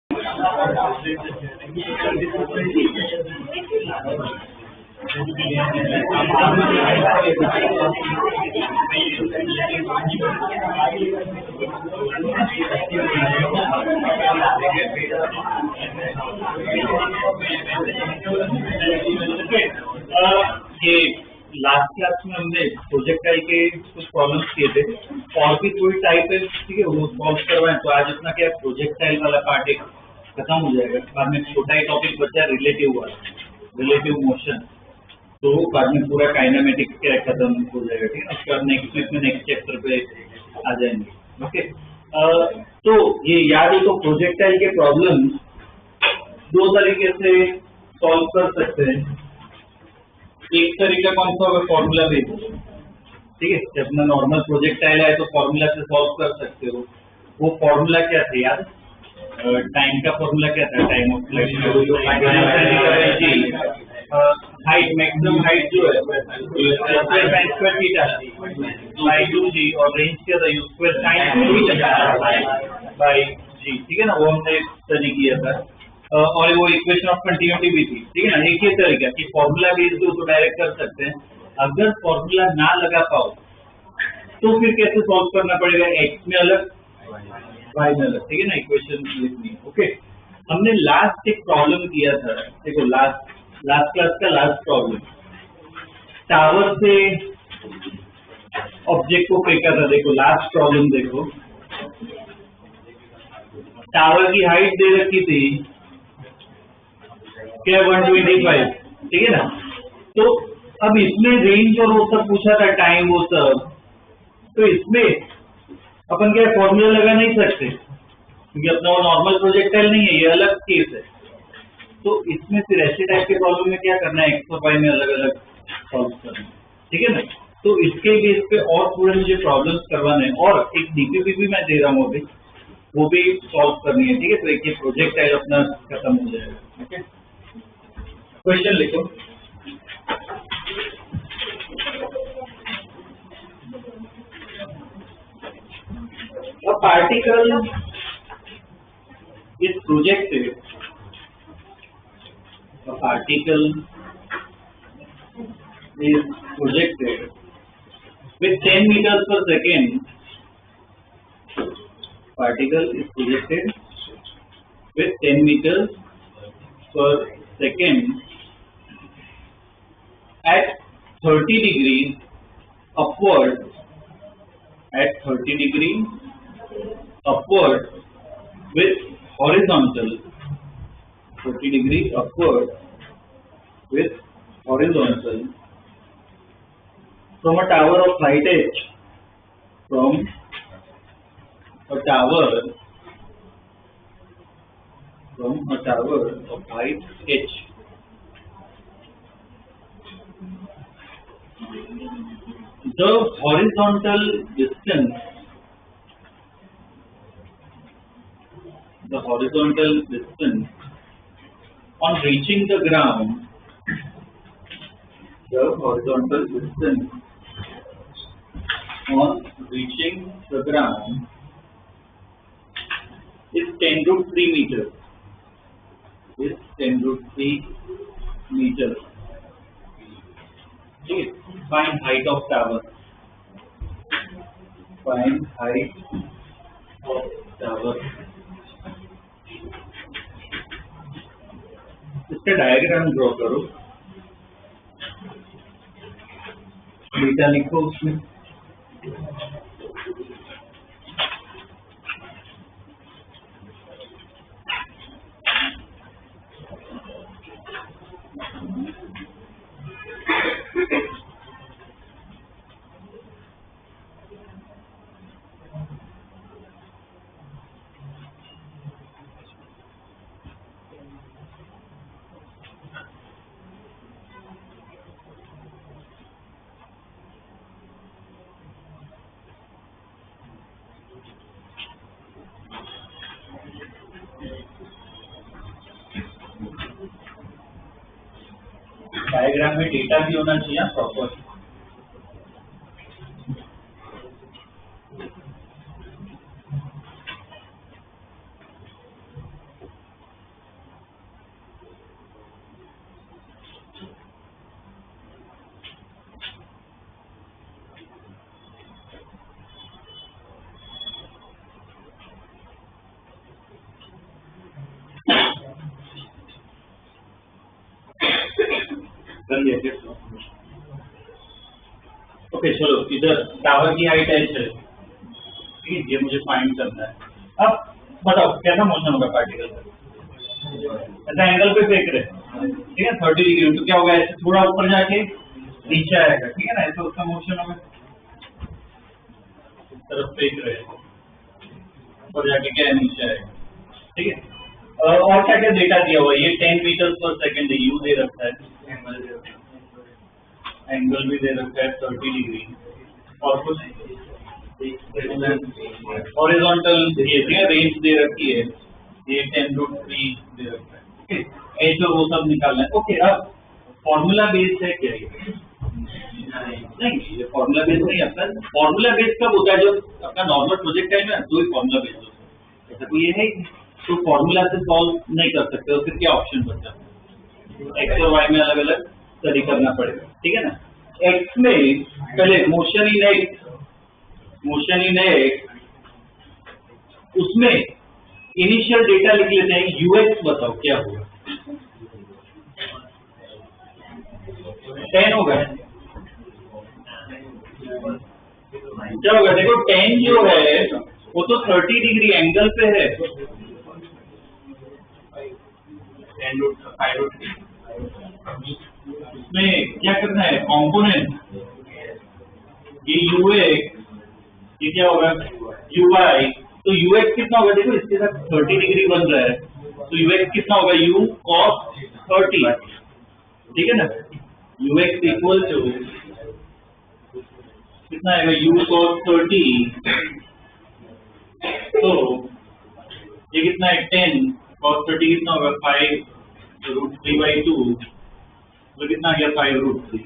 ये last class में हमने प्रोजेक्टाइल के कुछ प्रॉब्लम्स किए थे और भी कोई टाइप है, ठीक है, वो सॉल्व करवाएं। तो आज अपना क्या प्रोजेक्टाइल वाला पार्ट एक खत्म हो जाएगा। बाद में छोटा ही टॉपिक बचा है रिलेटिव वाला, रिलेटिव मोशन। तो बाद में पूरा काइनेमेटिक्स क्या खत्म हो जाएगा, ठीक है। उसके बाद नेक्स्ट वीक में नेक्स्ट चैप्टर पे आ जाएंगे। ओके, तो ये याद है, तो प्रोजेक्टाइल के प्रॉब्लम दो तरीके से सॉल्व कर सकते हैं। एक तरीका कौन सा होगा, फॉर्मूला बेस्ड, ठीक है। जब अपना नॉर्मल प्रोजेक्टाइल है तो फॉर्मूला से सॉल्व कर सकते हो। वो फॉर्मूला क्या थे यार, टाइम का फॉर्मूला क्या था, time of flight, height, maximum height जो है बाई 2g, और रेंज क्या था बाई g, ठीक है ना। वो हमने स्टडी किया था। और वो इक्वेशन ऑफ कंटिन्यूटी भी थी, ठीक है ना। एक ही तरीका कि फॉर्मूला बेस्ड हो तो डायरेक्ट कर सकते हैं। अगर फॉर्मूला ना लगा पाओ तो फिर कैसे सॉल्व करना पड़ेगा, एक्स में अलग वाई में अलग, ठीक है ना, इक्वेशन लिखनी है। ओके, हमने लास्ट एक प्रॉब्लम किया था, देखो लास्ट क्लास का लास्ट प्रॉब्लम, टावर से ऑब्जेक्ट को फेंका था। देखो लास्ट प्रॉब्लम देखो, टावर की हाइट दे रखी थी क्या, 125, ठीक है ना। तो अब इसमें रेंज और वो सब पूछा था, टाइम वो सब, तो इसमें अपन क्या फॉर्मूला लगा नहीं सकते क्योंकि अपना वो नॉर्मल प्रोजेक्टाइल नहीं है, ये अलग केस है। तो इसमें फिर ऐसे टाइप के प्रॉब्लम में क्या करना है, एक्स और वाई में अलग अलग सॉल्व करना है, ठीक है ना। तो इसके बेस पे और पूरे मुझे प्रॉब्लम्स करवाने हैं, और एक डीपीपी भी मैं दे रहा हूँ अभी, वो भी सॉल्व करनी है, ठीक है। तो एक प्रोजेक्टाइल अपना खत्म हो जाएगा। ओके, क्वेश्चन लिखो। A particle is projected. A particle is projected with 10 meters per second. Particle is projected with 10 meters per second at 30 degrees upward. At 30 degrees upward with horizontal, 30 degrees upward with horizontal from a tower of height h, from a tower of height h. The horizontal distance on reaching the ground, the horizontal distance on reaching the ground is 10 root 3 meters. Is 10 root 3 meters. Okay. Find height of tower. Find height of tower. इसका diagram draw करो, beta लिखो उसमें। Diagram में data भी होना चाहिए proper. कर लिया क्या? ओके चलो, इधर टावर की हाइट h है, ठीक है, ये मुझे फाइंड करना है। अब बताओ कैसा मोशन होगा पार्टिकल का? ऐसा एंगल पे फेंक रहे, ठीक है, 30 डिग्री, तो क्या होगा, ऐसे थोड़ा ऊपर जाके नीचे आएगा, ठीक है ना, ऐसा उसका मोशन होगा। इस तरफ फेंक रहे, ऊपर जाके क्या है, नीचे आएगा, ठीक है। और क्या क्या डेटा दिया हुआ है, ये 10 मीटर पर सेकेंड यू दे रखा है, एंगल भी दे रखा है 30 डिग्री, और कुछ हॉरिजॉन्टल रेंज दे रखी है, ये 10√3 दे रखा है, ओके, एच और वो सब निकालना है। ओके, अब फॉर्मूला बेस्ड है क्या ये? नहीं, ये फॉर्मूला बेस्ड नहीं है। फॉर्मूला बेस्ड कब होता है, जब आपका नॉर्मल प्रोजेक्ट है ना, तो ही फॉर्मूला बेस्ड होता है। ऐसा कोई ये है तो फॉर्मूला से सॉल्व नहीं कर सकते, तो फिर क्या ऑप्शन बचा? एक्स और वाई में अलग अलग स्टडी करना पड़ेगा, ठीक है ना। एक्स में पहले मोशन इन एक्स, उसमें इनिशियल डेटा लिख लेते हैं, यूएक्स बताओ क्या होगा? 10 होगा, क्या होगा? देखो 10 जो है वो तो 30 डिग्री एंगल पे है, इसमें क्या करना है, कॉम्पोनेंट, ये यूएक्स, ये क्या होगा, यूवाई, तो यूएक्स कितना होगा, देखो इसके साथ 30 डिग्री बन रहा है, तो यूएक्स कितना होगा, यू कॉस 30, ठीक है ना, यूएक्स इक्वल टू कितना आएगा, यू कॉस 30, तो ये कितना है, 10 कॉस 30 कितना होगा, 5√3/2, तो कितना आ गया, 5√3,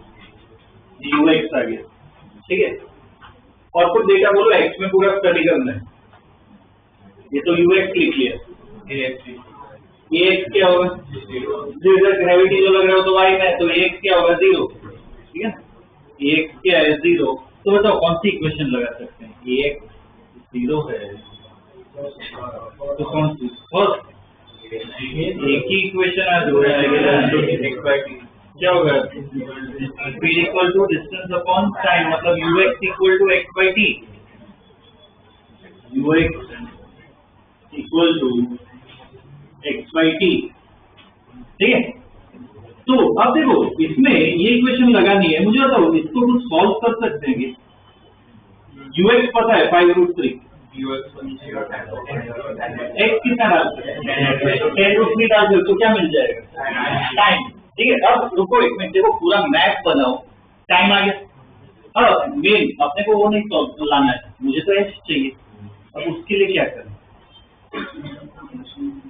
यूएक्स आ गया, ठीक है। और कुछ डेटा बोलो, एक्स में पूरा स्टडी करना है, ये तो यूएक्स लिख लिया, ये एक्स क्या होगा, जो इधर ग्रेविटी जो लग रहा हो तो वाई में, तो एक्स क्या होगा, 0, ठीक है, एक्स क्या है, 0, तो बताओ कौन सी इक्वेशन लगा सकते हैं, एक्स 0 है, तो कौन सी, फर्स्ट एक ही इक्वेशन है, जो क्या होगा, speed equal to distance upon time, मतलब UX equal to x by T, UX equal to x by T, ठीक है। तो अब देखो इसमें ये इक्वेशन लगानी है, मुझे बताओ इसको कुछ सॉल्व कर सकते हैं क्या? यूएक्स पता है 5√3, एक्स कितना डाल सकते हैं, 10√3 डाल सकते, तो क्या मिल जाएगा, टाइम, ठीक है। अब रुको एक मिनट, देखो पूरा मैप बनाओ, टाइम आ गया। अब मेन अपने को वो नहीं सॉल्व लाना है, मुझे तो एच चाहिए, अब उसके लिए क्या करें,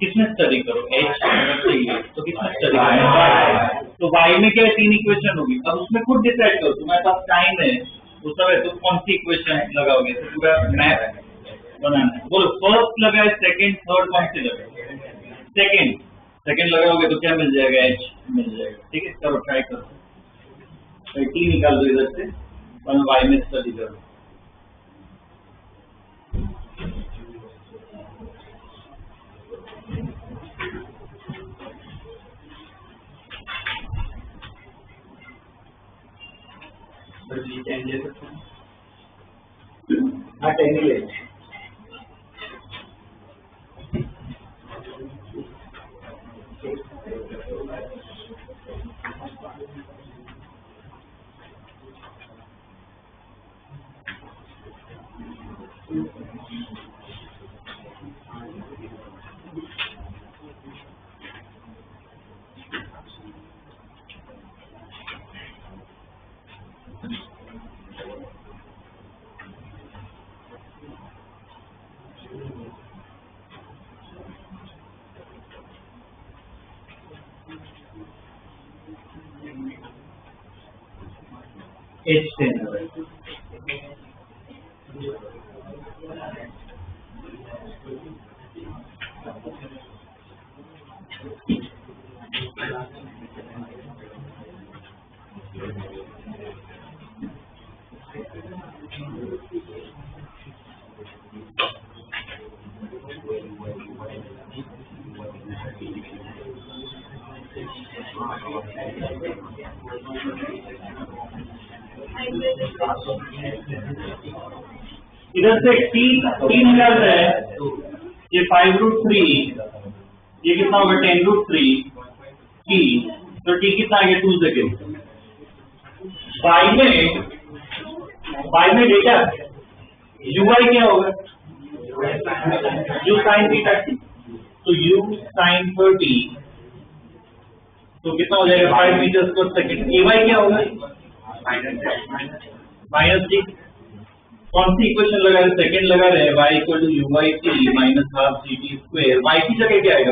किसमें स्टडी करो, एच चाहिए तो किसमें स्टडी करो, तो वाई में क्या है, 3 इक्वेशन होगी, अब उसमें खुद डिसाइड करो, तुम्हारे पास टाइम है उस समय, तो कौन सी इक्वेशन लगाओगे, तो पूरा मैप बनाना है। बोलो फर्स्ट लगाए, सेकंड, थर्ड, कौन सी लगाए, सेकंड लगाओगे तो क्या मिल जाएगा, एच मिल जाएगा, ठीक है। करो ट्राई करो, टी निकाल दो इधर से, और वाई में स्टडी करो, हाँ 10 ही ले, H10 है, इधर से टी निकाल रहे हैं, ये 5√3, ये कितना होगा 10√3 टी, तो टी कितना आ गया 2 सेकेंड। बाई में डेटा ui क्या होगा, u sin थीटा टी, तो u sin 30, तो कितना हो जाएगा 5 मीटर पर सेकेंड। ay क्या होगा माइनस टी, कौन सी इक्वेशन लगा रहे, सेकेंड लगा रहे हैं, y equal to you by T minus half G T square. y की जगह क्या आएगा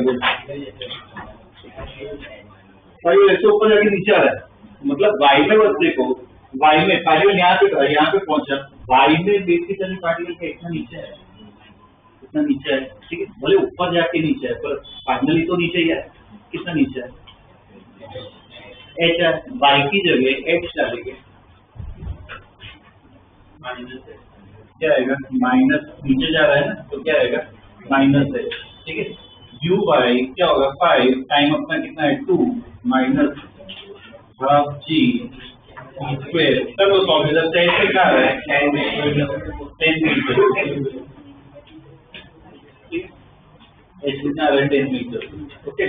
भाई, ऐसे ऊपर जाके नीचे आ रहा है, मतलब y में बस देखो, y में पार्टिकल यहाँ पे पहुंचा, y में बेसिकली पार्टिकल का इतना नीचे है, इतना नीचे है, ठीक है, बोले ऊपर जाके नीचे है पर फाइनली तो नीचे ही है, कितना नीचे है h है, y की जगह h डालेंगे, क्या आएगा माइनस, नीचे जा रहा है ना तो क्या आएगा माइनस है, ठीक है। u बाई क्या होगा 5, टाइम अपना कितना है 2 माइनस हाफ जी स्क्वायर, चलो सॉल्व इधर से ऐसे क्या है 10 मीटर, h कितना है 10 मीटर, ओके।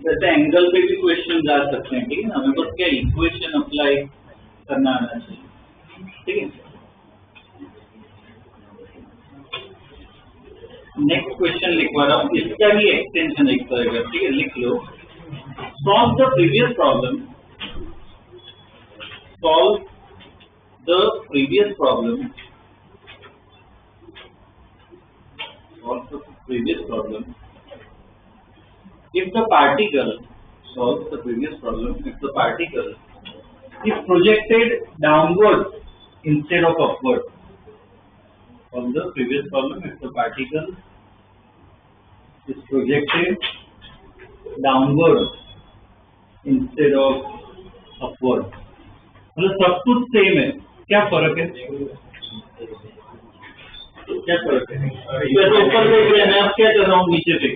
जैसे एंगल पे भी क्वेश्चन जा सकते हैं, ठीक है ना, हमें बस क्या इक्वेशन अप्लाई करना आना चाहिए, ठीक है। नेक्स्ट क्वेश्चन लिखवा रहा हूँ, इसका भी एक्सटेंशन एक तरह का, ठीक है, लिख लो। Solve the previous problem, solve the previous problem, solve the previous problem if the particle, solve the previous problem, if the particle is projected downward instead of upward. From the previous problem, if the particle is projected downward instead of upward, मतलब सब कुछ same है, क्या फर्क है, क्या फर्क है, ऊपर देख रहे हैं, अब क्या कर रहा हूँ नीचे देख,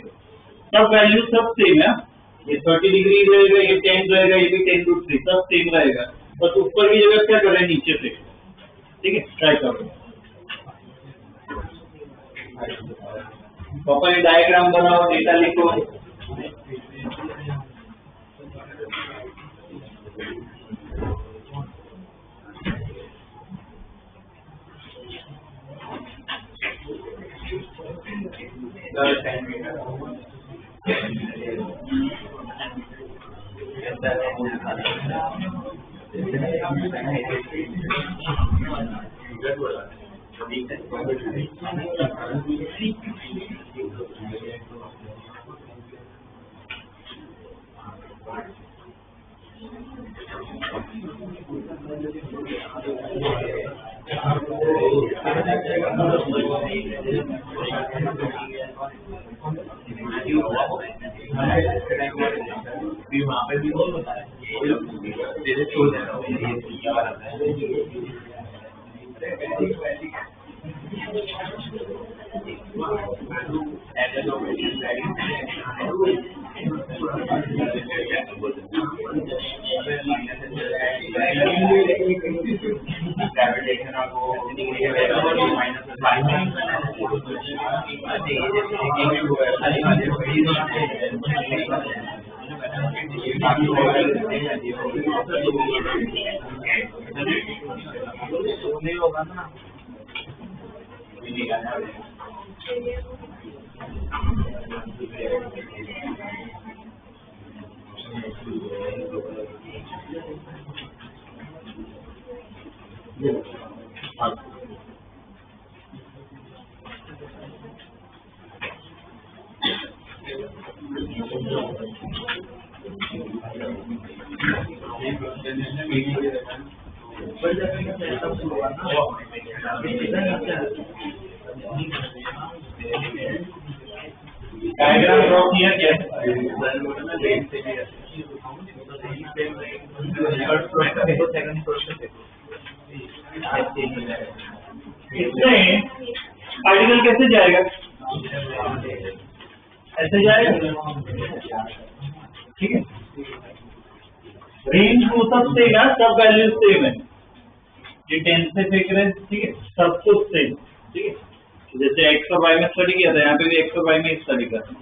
सब वैल्यू सब सेम है, ये 30 डिग्री रहेगा, ये 10 रहेगा, ये भी 10√3 सब सेम रहेगा, बस ऊपर की जगह क्या करें नीचे से, ठीक है, ट्राई करो। प्रॉपर डायग्राम बनाओ, डेटा लिखो, वहाँ पे भी बोल होता है, धीरे छोड़ देना, नहीं होगा ना। डायग्राम ड्रॉ किया क्या? इसमें पार्टिकल कैसे जाएगा? ऐसे जाएगा, ठीक है। रेंज वो सब सेम है, सब वैल्यू सेम है, ये 10 से फेंक रहे हैं, ठीक है, सब कुछ सेम, ठीक है। जैसे एक्स और वाई में स्टडी किया था, यहाँ पे भी एक्स और वाई में स्टडी कर रहे हैं।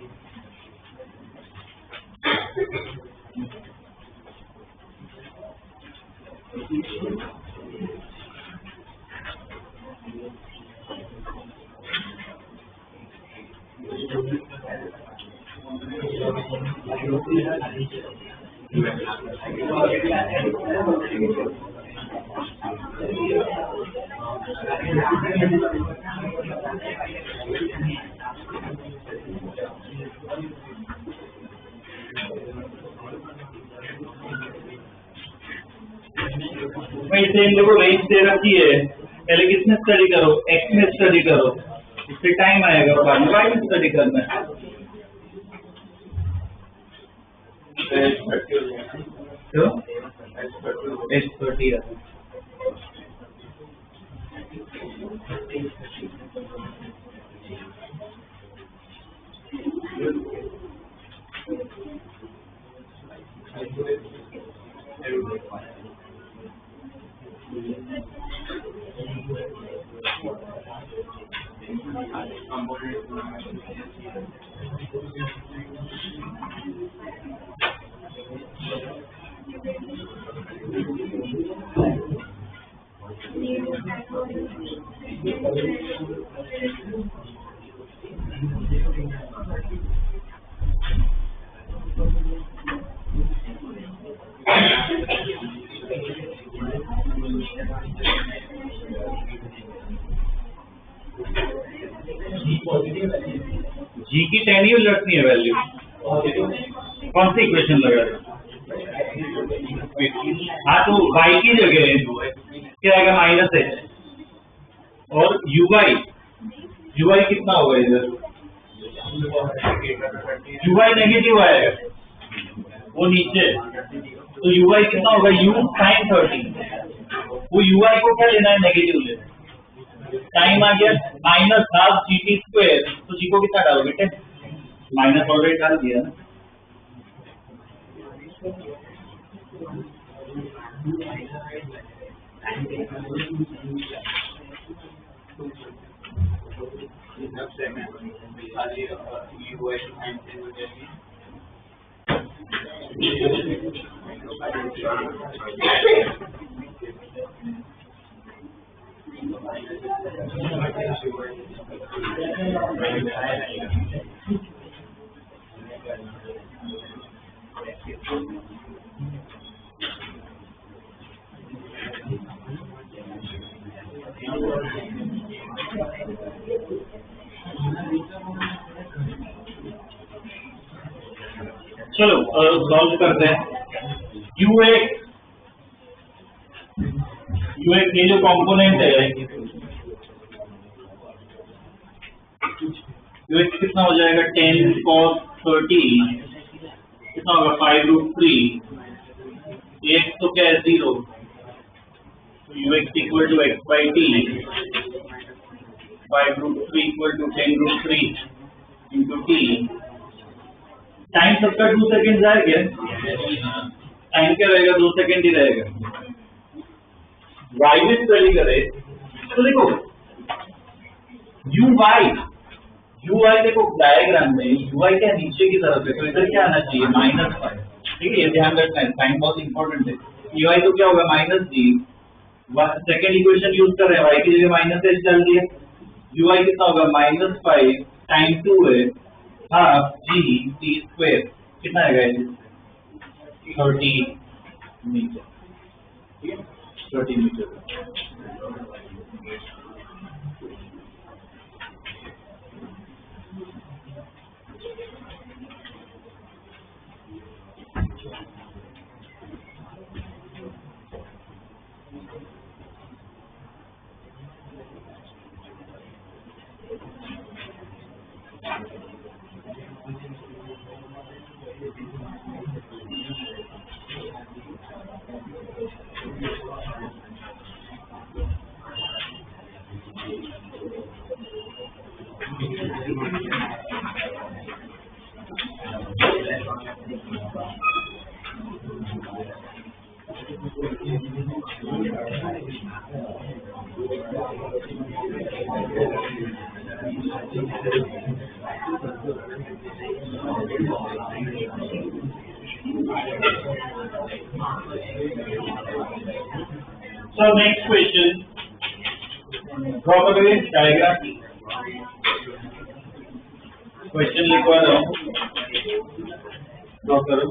भाई सेम देखो, रेंज दे रखी है, पहले किसमें स्टडी करो? एक्स में स्टडी करो, इससे टाइम आएगा, और बाद में वाई में स्टडी करना है। क्यों? S30 जी की 10 ही उलटनी है वैल्यू, कौन सी इक्वेशन लगा रहे? हाँ, तो y की जगह क्या आएगा? -h, और uy कितना होगा इधर? uy नेगेटिव आएगा, वो नीचे, तो uy कितना होगा? u sin 30, वो uy को क्या लेना है? नेगेटिव लेना है। टाइम आ गया -12 GT², तो जी को कितना डालोगे? 10, माइनस ऑलरेडी डाल दिया ना। चलो सॉल्व करते हैं। ux ये जो कंपोनेंट है, ux कितना हो जाएगा? 10 cos 30 कितना होगा? 5√3, x तो क्या है? 0, ux equal to x by t, 5√3 equal to 10√3 into t. Time सबका 2 सेकेंड जाएगा, टाइम क्या रहेगा? 2 सेकेंड ही रहेगा। वाई में स्टडी करे तो देखो uy देखो डायग्राम में uy क्या नीचे की तरफ है, तो इधर क्या आना चाहिए? -5, ठीक है, ये ध्यान रखना है, साइन बहुत इंपॉर्टेंट है। uy तो क्या होगा? -g, सेकेंड इक्वेशन यूज कर रहे हैं, y की जगह -h डाल दिए, uy कितना होगा? -5 टाइम 2 है, हाफ GT², कितना आएगा? 30 मीटर, ठीक है, 30 metre. So next question, draw the diagram. Question लिखवा रहा हूँ, ड्रॉ करो.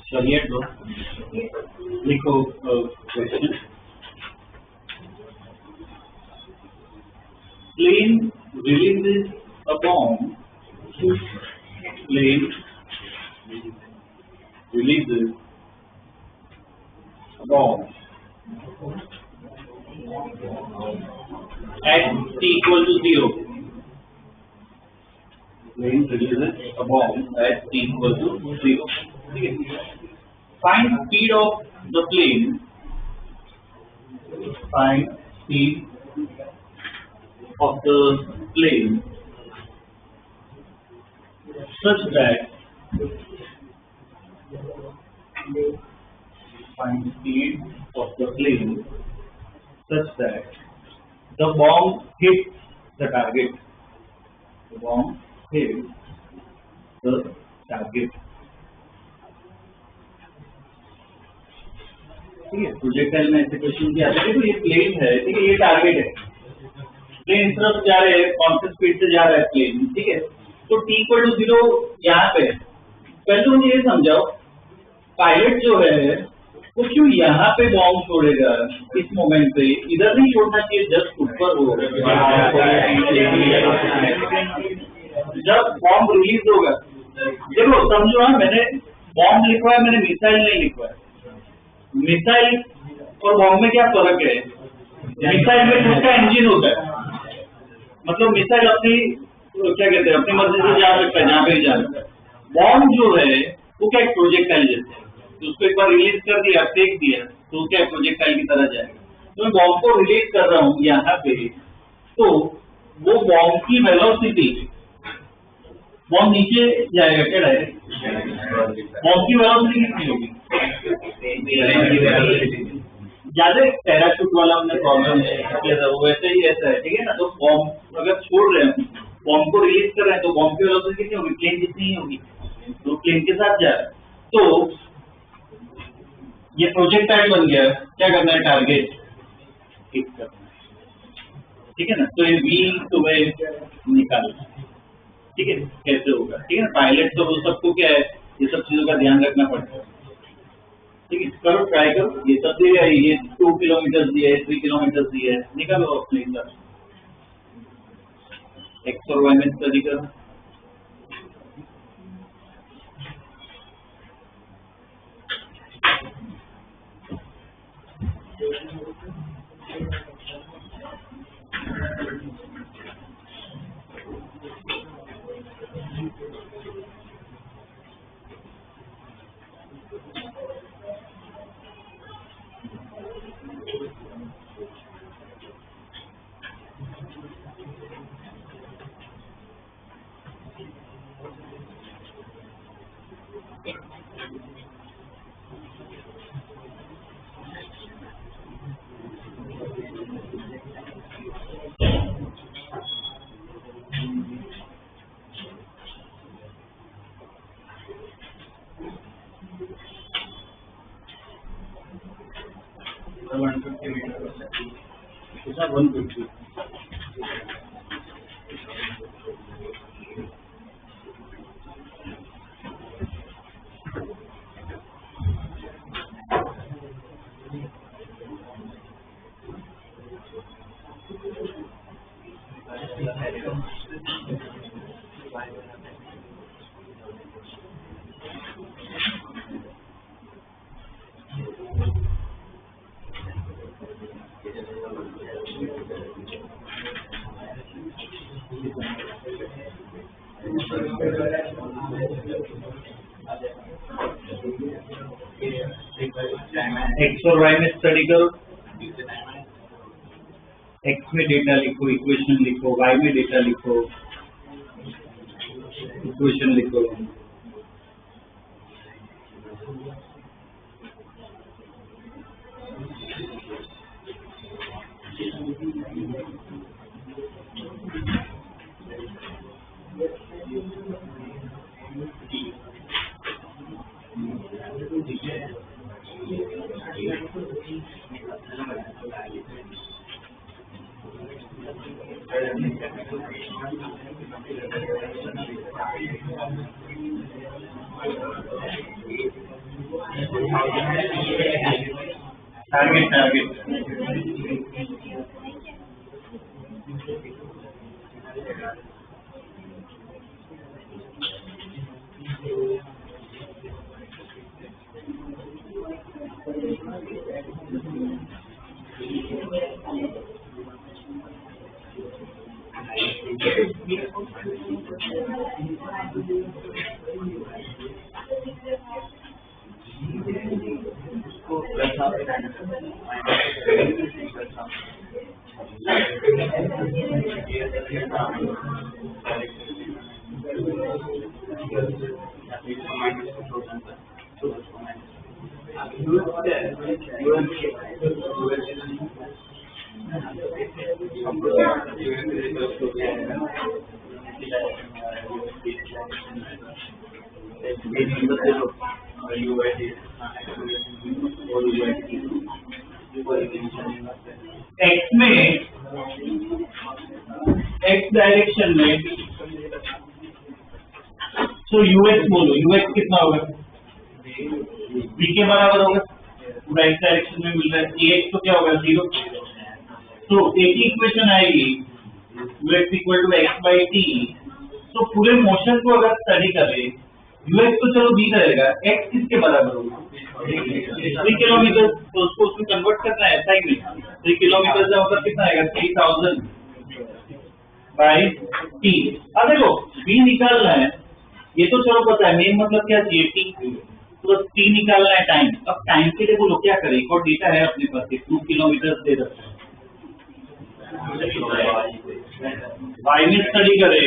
चलिए तो लिखो question. Plane releases a bomb. Plane releases a bomb at t equal to 0. Plane releases a bomb at t equal to 0. Find speed of the plane. Find speed of the plane such that find speed of the plane such that the bomb hits the target. The bomb hits the target. ठीक है, projectile में ऐसे question किया जाता है. तो ये plane है, ठीक है, ये टारगेट है. प्लेन इस तरफ जा रहे हैं, कौन से स्पीड से जा रहा है प्लेन, ठीक है. तो t इक्वल टू 0 यहाँ पे. पहले तो मुझे ये समझाओ, पायलट जो है वो क्यों यहाँ पे बॉम्ब छोड़ेगा इस मोमेंट पे, इधर नहीं छोड़ना चाहिए, जस्ट ऊपर हो. जब बॉम्ब रिलीज होगा, देखो समझो, हाँ, मैंने बॉम्ब लिखवा है, मैंने मिसाइल नहीं लिखवा है. मिसाइल और बॉम्ब में क्या फर्क है? मिसाइल में खुद का इंजन होता है, मतलब मिसाइल अपनी क्या कहते हैं, अपनी मर्जी से जा सकता है जहाँ पे जा सकता है. बॉम्ब जो है वो क्या, एक प्रोजेक्टाइल जैसे है. तो उसको एक बार रिलीज कर दिया, फेंक दिया, तो क्या प्रोजेक्टाइल की तरह जाएगा. तो मैं बॉम्ब को रिलीज कर रहा हूँ यहाँ पे, तो वो बॉम्ब की वेलोसिटी, बॉम्ब नीचे जाएगा क्या डायरेक्ट? बॉम्ब की वेलोसिटी कितनी होगी? ज्यादा पैराशूट वाला हमने प्रॉब्लम है, वो वैसे ही ऐसा है, ठीक है ना. तो बॉम्ब अगर छोड़ रहे हैं, बॉम्ब को रिलीज कर रहे हैं, तो बॉम्ब की वेलोसिटी कितनी होगी? प्लेन जितनी ही होगी, तो प्लेन के साथ जा रहा है. तो ये प्रोजेक्टाइल बन गया. क्या करना है? टारगेट हिट करना है, ठीक है ना. तो ये V तुम्हें निकालना है, ठीक है, कैसे होगा, ठीक है. पायलट तो वो सबको क्या है, ये सब चीजों का ध्यान रखना पड़ता है, ठीक है. करो, ट्राई करो. ये सब दिया है, ये 2 किलोमीटर दिया है, 3 किलोमीटर दिया है, निकालो अपने हिसाब से. एक्स और वाई में स्टडी करो. एक्स और वाई में स्टडी करो, एक्स में डेटा लिखो, इक्वेशन लिखो, वाई में डेटा लिखो, इक्वेशन लिखो। टारगेट एक्स में एक्स डायरेक्शन में तो यूएक्स बोलो, यूएक्स कितना होगा? बी के बराबर होगा, पूरा एक्स डायरेक्शन में मिल रहा है। ए एक्स तो क्या होगा? 0। तो एक ही इक्वेशन आएगी u x equal to x by t. तो पूरे मोशन को अगर स्टडी करें, यूएक्स तो चलो बी रहेगा, एक्स किसके बराबर होगा? 3 किलोमीटर। तो उसको उसमें कन्वर्ट करना है SI में। 3 किलोमीटर का मतलब कितना आएगा? 3000 बाई टी। अब देखो बी निकालना है, ये तो चलो पता है, मेन मतलब क्या चाहिए? टी। तो टी निकालना है, टाइम। अब टाइम के लिए बोलो क्या करें? एक और डेटा है अपने पास, 2 किलोमीटर दे रखा है, वाई में स्टडी करे,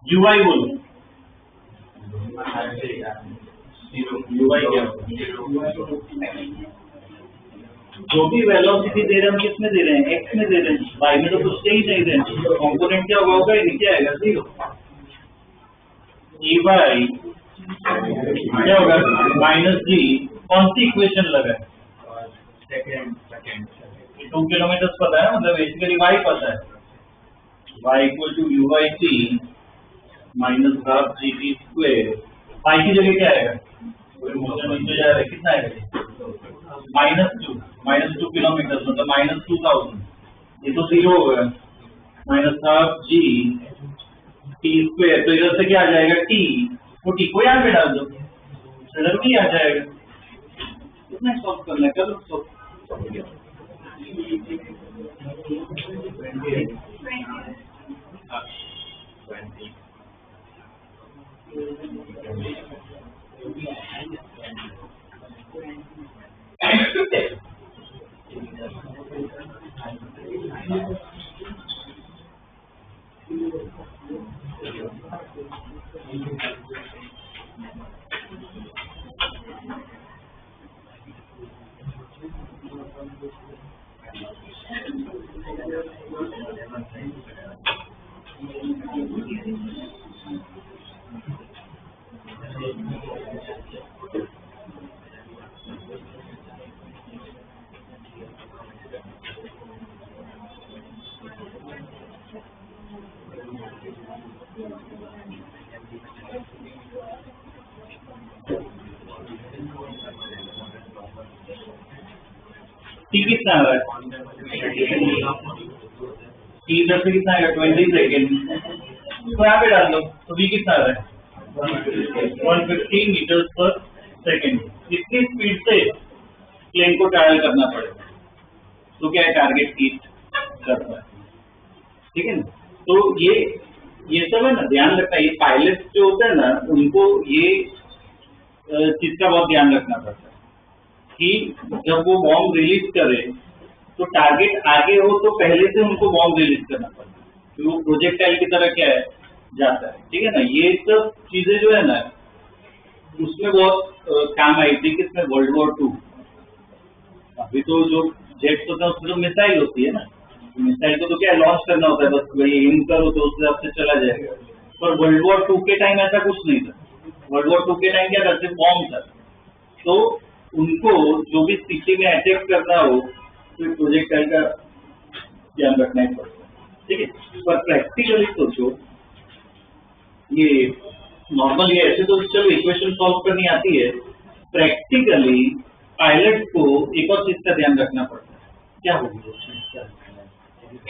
यूआई बोलो, यूआई क्या? जो भी वेलोसिटी दे रहे हैं हम किस में दे रहे हैं? एक्स में दे रहे हैं, वाई में तो कुछ दे ही नहीं रहे हैं। कॉम्पोनेंट क्या होगा? नीचे आएगा 0। ई वाई क्या होगा? माइनस जी। कौन सी इक्वेशन लगा है? 2 किलोमीटर पता है, मतलब बेसिकली वाई पता है। y equal to you by T minus half G T square. Pi की जगह क्या आएगा? मोशन नीचे जा रहा है, कितना आएगा? -2 किलोमीटर, मतलब -2000। ये तो 0 होगा, minus half G T square. तो इधर से क्या आ जाएगा? टी। वो टी को यहाँ पे डाल दो, इधर भी आ जाएगा। कितना सॉल्व करना है? करो सॉल्व। टी कितना आ रहा है? टी इधर से कितना आएगा? 20 सेकेंड। तो यहाँ पे डाल दो, तो बी कितना आ रहा है? 150 मीटर पर सेकेंड। इतनी स्पीड से प्लेन को ट्रैवल करना पड़ेगा, तो क्या है? टारगेट हिट करता है, ठीक है ना? तो ये सब है ना, ध्यान रखना। ये पायलट जो होता है ना, उनको ये चीज का बहुत ध्यान रखना पड़ता है कि जब वो बॉम्ब रिलीज करे तो टारगेट आगे हो तो पहले से उनको बॉम्ब रिलीज करना पड़ता है, तो वो प्रोजेक्टाइल की तरह क्या है जाता है, ठीक है ना। ये सब चीजें जो है ना उसमें बहुत काम आई थी किसमें, वर्ल्ड वॉर 2। अभी तो जो जेट्स होते हैं उसमें तो मिसाइल होती है ना, मिसाइल को तो क्या लॉन्च करना होता है, बस वही एम करो तो उस हिसाब से चला जाएगा। पर वर्ल्ड वॉर 2 के टाइम ऐसा कुछ नहीं था। वर्ल्ड वॉर 2 के टाइम क्या था, सिर्फ बॉम्ब था। तो उनको जो भी सिटी में अटैक करना हो तो प्रोजेक्टाइल का ध्यान रखना ही पड़ता है, ठीक है। पर प्रैक्टिकली सोचो, ये नॉर्मल ये ऐसे तो चलो इक्वेशन सॉल्व करनी आती है, प्रैक्टिकली पायलट को एक और चीज का ध्यान रखना पड़ता है। क्या होगी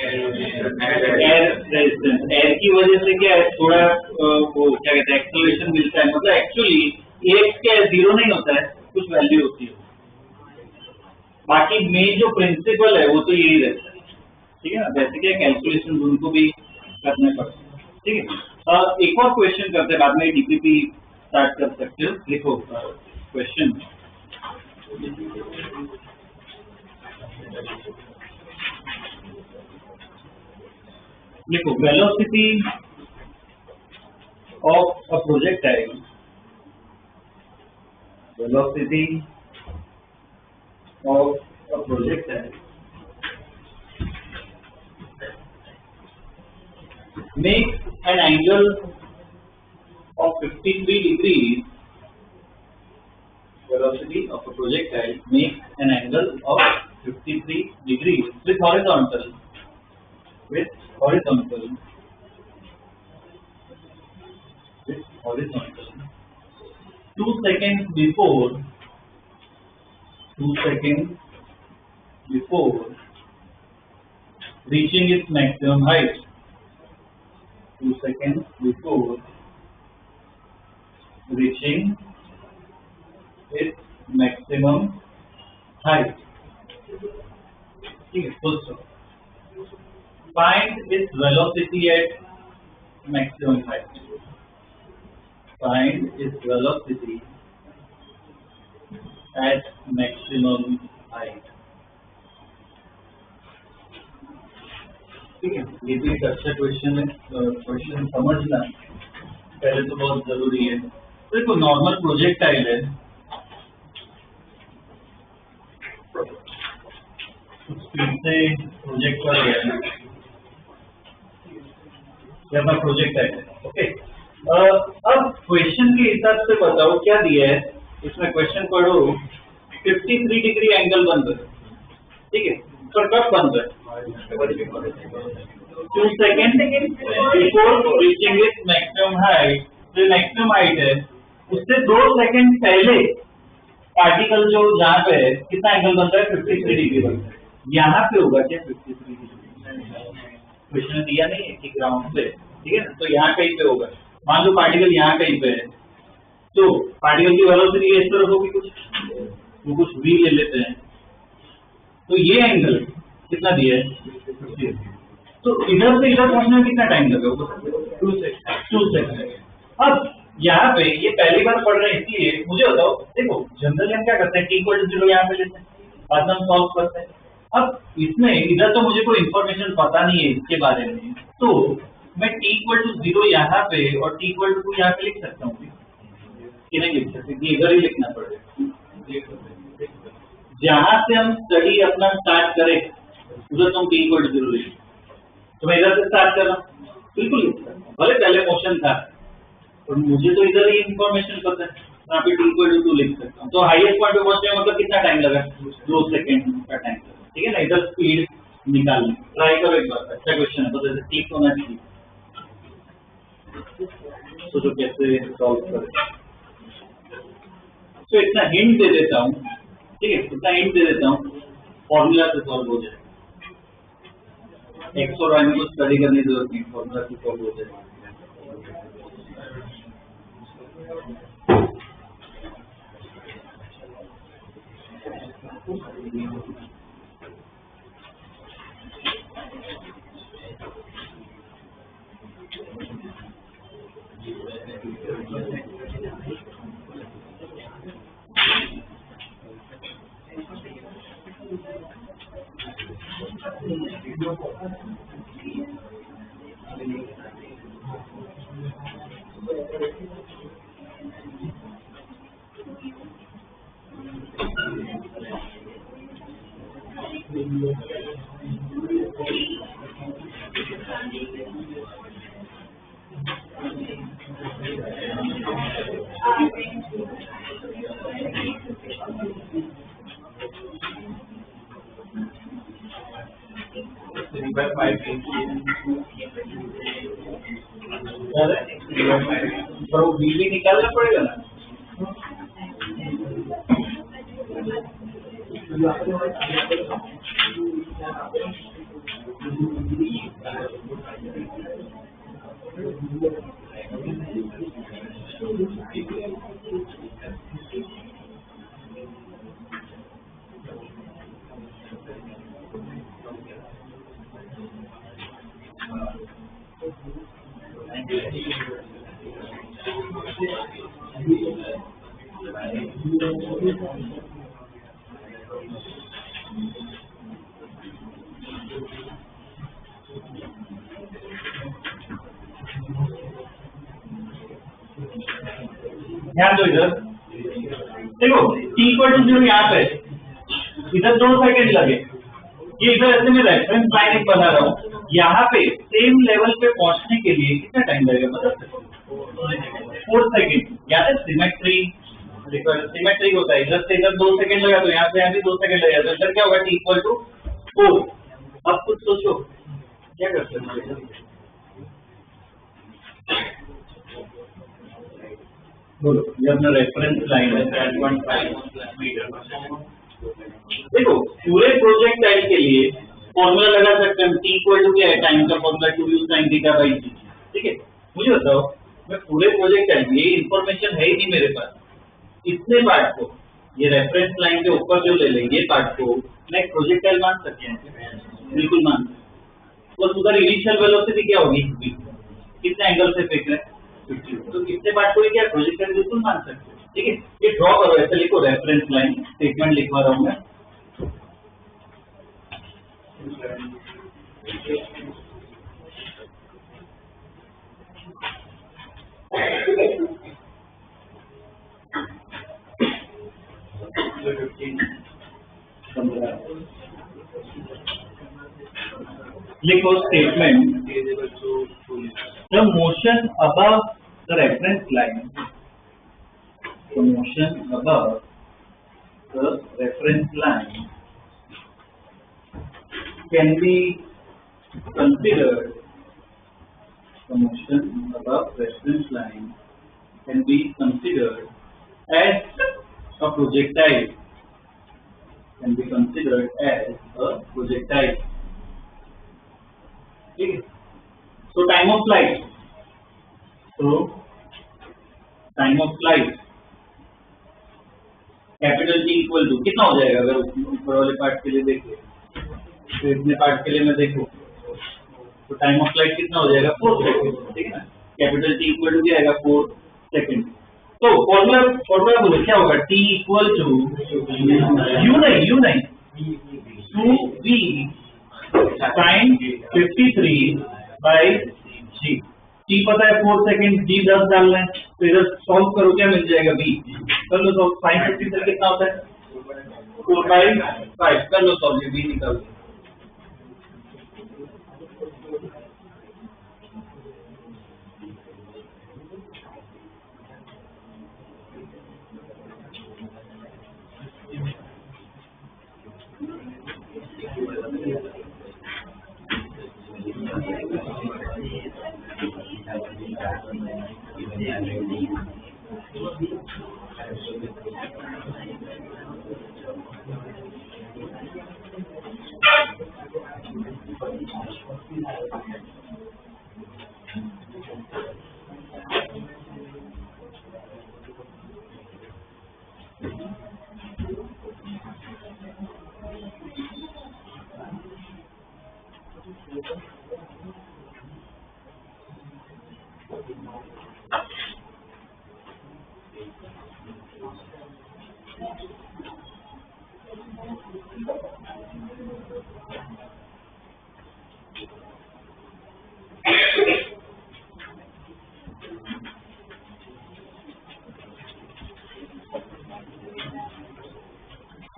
एयर रेजिस्टेंस, एयर की वजह से क्या है थोड़ा वो क्या कहते हैं एक्सेलरेशन मिलता है, मतलब एक्चुअली एक क्या जीरो नहीं होता है, कुछ वैल्यू होती है। बाकी मेन जो प्रिंसिपल है वो तो यही रहता है, ठीक है ना। वैसे क्या कैलकुलेशन उनको भी करने पड़ते हैं, ठीक है। एक और क्वेश्चन करते हैं, बाद में डीपीपी स्टार्ट कर सकते हो। लिखो क्वेश्चन, लिखो velocity of a projectile, velocity of a projectile makes an angle of 53 degrees. Velocity of a projectile makes an angle of 53 degrees with horizontal. 2 seconds before reaching its maximum height. 2 seconds before reaching its maximum height. ठीक है, full stop. Find its velocity at maximum height. Find its velocity at maximum height. ठीक है, ये भी एक अच्छा question है। Question समझना पहले तो बहुत जरूरी है। देखो नॉर्मल प्रोजेक्टाइल है, स्पीड से प्रोजेक्ट कर गया, अपना प्रोजेक्टाइल है, ओके। अब क्वेश्चन के हिसाब से बताओ क्या दिया है इसमें। क्वेश्चन पढ़ो, 53 डिग्री एंगल बन रहा है, ठीक है। पर कब बन रहा है? 2 second before reaching its maximum height. जो मैक्सिमम हाइट है उससे 2 सेकेंड पहले पार्टिकल जो जहाँ पे है कितना एंगल बनता है, 53 डिग्री बनता है। यहाँ पे होगा क्या 53 डिग्री? क्वेश्चन दिया नहीं है कि ग्राउंड पे, ठीक है ना, तो यहाँ कहीं पे होगा। मान लो पार्टिकल यहाँ कहीं पे है, तो पार्टिकल की वेलोसिटी इस तरफ होगी, कुछ v ले लेते हैं, तो ये एंगल कितना दिया है, तो इधर से इधर पहुंचने में कितना टाइम लगेगा? 2 सेकंड। अब यहाँ पे ये पहली बार पढ़ रहे हैं इसलिए मुझे बताओ, देखो जनरली हम क्या करते हैं, t=0 यहाँ पे लेते हैं, बाद में हम सॉल्व करते हैं। अब इसमें इधर तो मुझे कोई इंफॉर्मेशन पता नहीं है इसके बारे में, तो मैं t=0 यहाँ पे और t=2 यहाँ पे लिख सकता हूँ कि नहीं लिख सकते, कि इधर ही लिखना पड़ेगा। जहां से हम स्टडी अपना स्टार्ट करें उधर तुम t=0 लिख, तो मैं इधर से स्टार्ट कर रहा हूँ, बिल्कुल लिख सकता हूँ, भले पहले क्वेश्चन था और मुझे तो इधर ही इंफॉर्मेशन पता है, यहाँ पे t=2 लिख सकता हूँ। तो हाईएस्ट पॉइंट पे पहुंचने में मतलब कितना टाइम लगा? 2 सेकेंड का टाइम लगा, ठीक है ना। इधर स्पीड निकालने ट्राई करो एक बार, अच्छा क्वेश्चन है, तो जैसे ठीक होना चाहिए। तो कैसे सॉल्व करें, तो इतना हिंट दे देता हूँ, ठीक है, इतना हिंट दे देता हूँ, फॉर्मूला से सॉल्व हो जाएगा। एक्स और वाई में कुछ स्टडी करने की जरूरत नहीं, फॉर्मूला से सॉल्व हो जाएगा। पर वो बी भी निकालना पड़ेगा ना। ध्यान दो इधर देखो t इक्वल टू 0 यहाँ पे इधर 2 सेकंड लगे, ये इधर ऐसे मैं रेफरेंस लाइन एक बना रहा हूँ, यहाँ पे सेम लेवल पे पहुंचने के लिए कितना टाइम लगेगा मतलब 4 सेकंड। याद है सिमेट्री, सिमेट्री होता है, इधर से इधर 2 सेकंड लगा तो यहाँ से यहाँ भी 2 सेकंड लगेगा, तो इधर क्या होगा t इक्वल टू 4। अब कुछ सोचो क्या कर सकते हैं, बोलो ये अपना रेफरेंस लाइन है 10.5 मीटर। देखो पूरे प्रोजेक्ट टाइम के लिए फॉर्मूला लगा सकते हैं, t इक्वल टू क्या है, टाइम का formula 2u sin theta by t। ठीक है, मुझे बताओ मैं पूरे प्रोजेक्ट टाइम ये इंफॉर्मेशन है ही नहीं मेरे पास, इतने पार्ट को ये रेफरेंस लाइन के ऊपर जो ले लेंगे पार्ट को मैं एक प्रोजेक्टाइल मान सकते हैं, बिल्कुल मान सकते। बस उधर इनिशियल वेलोसिटी क्या होगी, कितने एंगल से फेंक रहे हैं, तो कितने पार्ट को क्या प्रोजेक्टाइल बिल्कुल मान सकते हैं। ठीक है, ये ड्रॉ करो, ऐसे लिखो रेफरेंस लाइन, स्टेटमेंट लिखवा रहा हूँ मैं। लिखो statement, the motion above the reference line, the motion above the reference line can be considered, the motion above reference line can be considered as a projectile, can be considered as a projectile. ठीक है, so time of flight, so time of flight capital T equal to कितना हो जाएगा, अगर ऊपर वाले part के लिए देखें तो इतने पार्ट के लिए मैं देखूं तो टाइम ऑफ फ्लाइट कितना हो जाएगा 4 सेकंड। ठीक है ना, कैपिटल T इक्वल टू क्या आएगा 4 सेकंड। तो फॉर्मूला बोलो क्या होगा, T इक्वल टू u नहीं 2v sin 53 by g। t पता है 4 सेकंड, g 10 डालना है, तो इधर सॉल्व करो क्या मिल जाएगा v, कर लो सॉल्व। sin 53 कितना होता है 4/5, कर लो सॉल्व, ये v निकाल दो।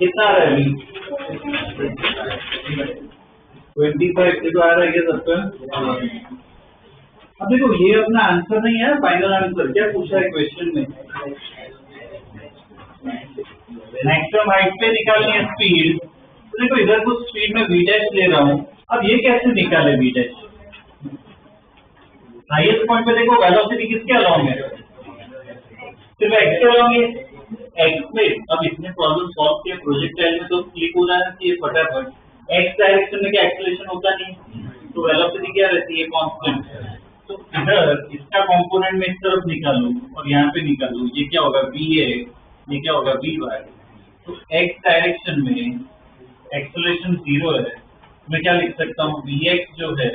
कितना आ रहा है अभी 25 देखो आ रहा है क्या सबका। अब देखो ये अपना आंसर नहीं है, फाइनल आंसर क्या पूछा है क्वेश्चन में, मैक्सिमम हाइट पे निकालनी है स्पीड। तो देखो इधर कुछ स्पीड में v डैश ले रहा हूँ, अब ये कैसे निकाले v डैश, हाईएस्ट पॉइंट पे देखो वेलोसिटी किसके अलोंग है, सिर्फ x के अलोंग है, x में। अब इसने प्रॉब्लम सॉल्व किया प्रोजेक्टाइल में तो क्लिक हो जाना चाहिए फटाफट, x डायरेक्शन में क्या एक्सेलरेशन होता नहीं, तो वेलोसिटी क्या रहती है कांस्टेंट। तो इधर इसका कंपोनेंट में इस तरफ निकालूं और यहाँ पे निकालूं, ये क्या होगा v है, ये क्या होगा v y। तो x डायरेक्शन में एक्सेलरेशन 0 है, मैं क्या लिख सकता हूँ vx जो है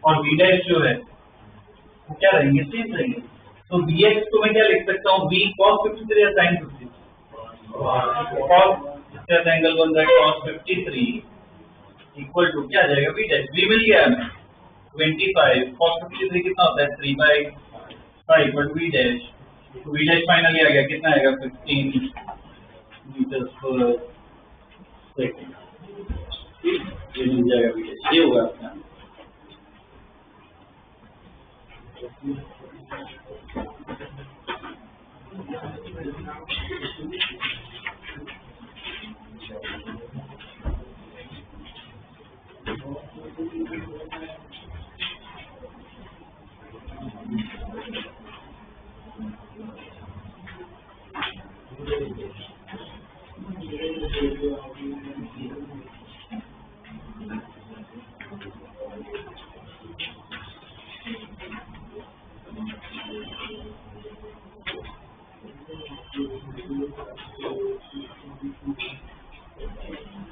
और v डैश जो है वो क्या रहेंगे, सेम रहेंगे। तो vx को मैं क्या लिख सकता हूँ, v cos 53 या sin 53, cos इसका एंगल बन रहा है cos 53 इक्वल टू क्या आ जाएगा v डैश, v मिल गया हमें 25, cos 53 कितना होता है 3/5 बट v डैश, तो v डैश फाइनली आ गया कितना आएगा 15 मीटर पर सेकंड, ये मिल जाएगा v डैश, ये होगा अपना।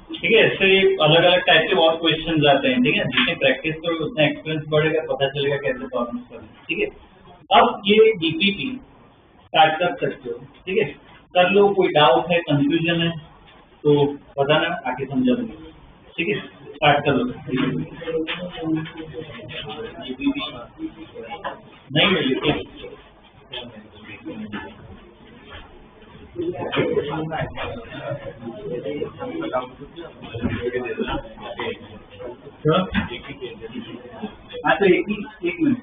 ठीक है, इससे अलग अलग टाइप के बहुत क्वेश्चन आते हैं, ठीक है, जितने प्रैक्टिस करोगे उतना एक्सपीरियंस बढ़ेगा, पता चलेगा कैसे प्रॉब्लम करना, ठीक है। अब ये डीपीपी स्टार्ट कर सकते हो, ठीक है, कर लो, कोई डाउट है कंफ्यूजन है तो बताना, आके समझा दूंगा, ठीक है, स्टार्ट कर लो। नहीं मिली क्या, हाँ तो एक मिनट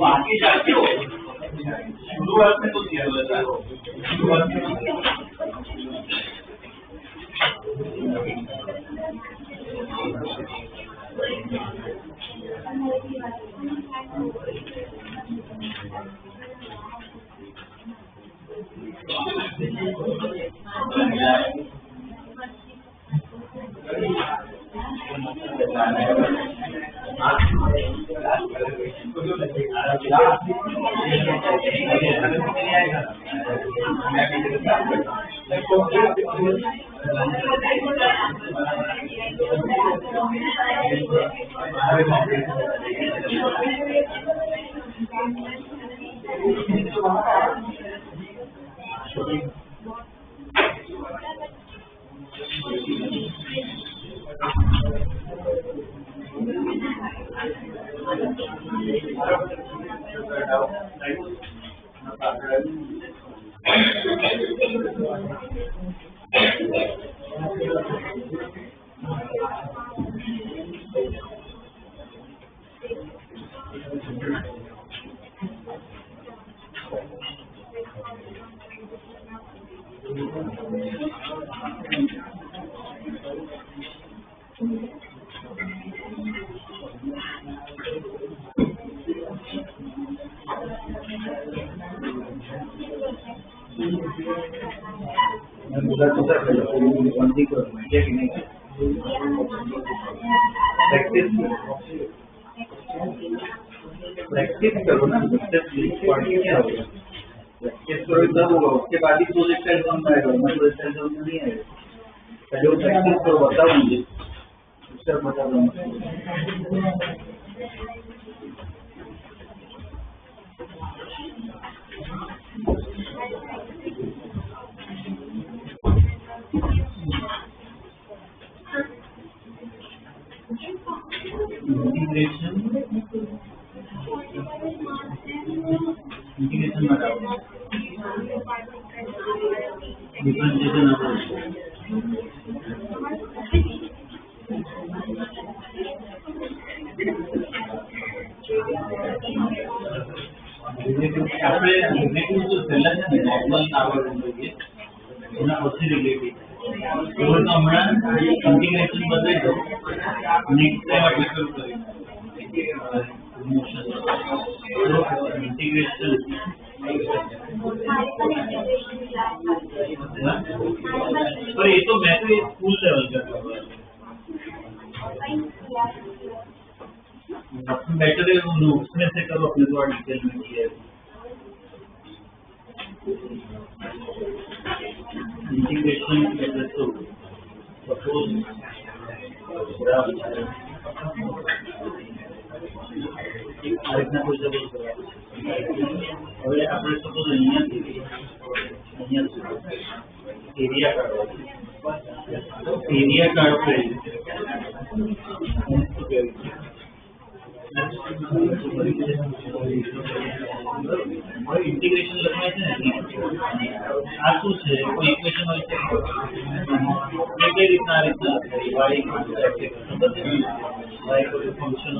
बाकी जाते हो शुरुआत में तो दिया हुआ था, शुरुआत में प्रैक्टिस करो ना, क्या होगा। प्रैक्टिस करो तब होगा, उसके बाद ही प्रोजेक्ट एग्जाम आएगा, वरना प्रोजेक्ट एग्जाम में नहीं आएगा। पहले वो प्रैक्टिस करो, बताओ मुझे, उसका बता दो। इंटीग्रेशन में डालो डिफरेंशिएशन अप्रोच। આપણે રિલેટિવ તો પહેલા છે ને નોર્મલ આવડવું જોઈએ એના પછી રિલેટિવ એવું તો હમણાં ઇન્ટિગ્રેશન બદલાઈ દો નેક્સ્ટ ટાઈમ આપણે શરૂ કરીએ મોશન ઇન્ટિગ્રેશન पर ये तो मैं तो स्कूल लेवल का अपने बेटर है नोट्स में से करो अपने थोड़ा डिटेल में किया इंटीग्रेशन तो सपोज આ રીતના કોઈ સપોઝ હવે આપણે સપોઝ અહીંયાથી એરિયા કાઢો इंटीग्रेशन लखना है आ शू है कोई इक्वेशन हो कई रीतना y फंक्शन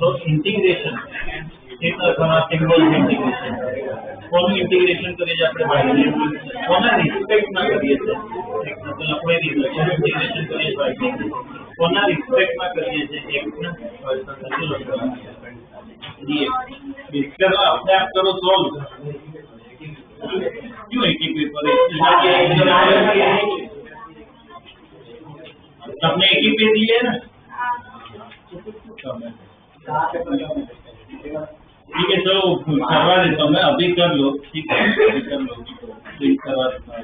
तो इंटीग्रेशन सिंबल इंटीग्रेशन कोનું इंटीग्रेशन કરીએ છીએ આપણે y કોના રિસ્પેક્ટમાં કરીએ છીએ એટલે આપણે इंटीग्रेशन કરીએ છીએ y કોના રિસ્પેક્ટમાં કરીએ છીએ x ના dx बेसिकली अपने आप करो सॉल्व क्यों एक ही पेपर सबने एक ही पे दिए ना ठीक है चलो करवा देता हूँ मैं अभी कर लो ठीक है अभी कर लो तो करवा देता हूँ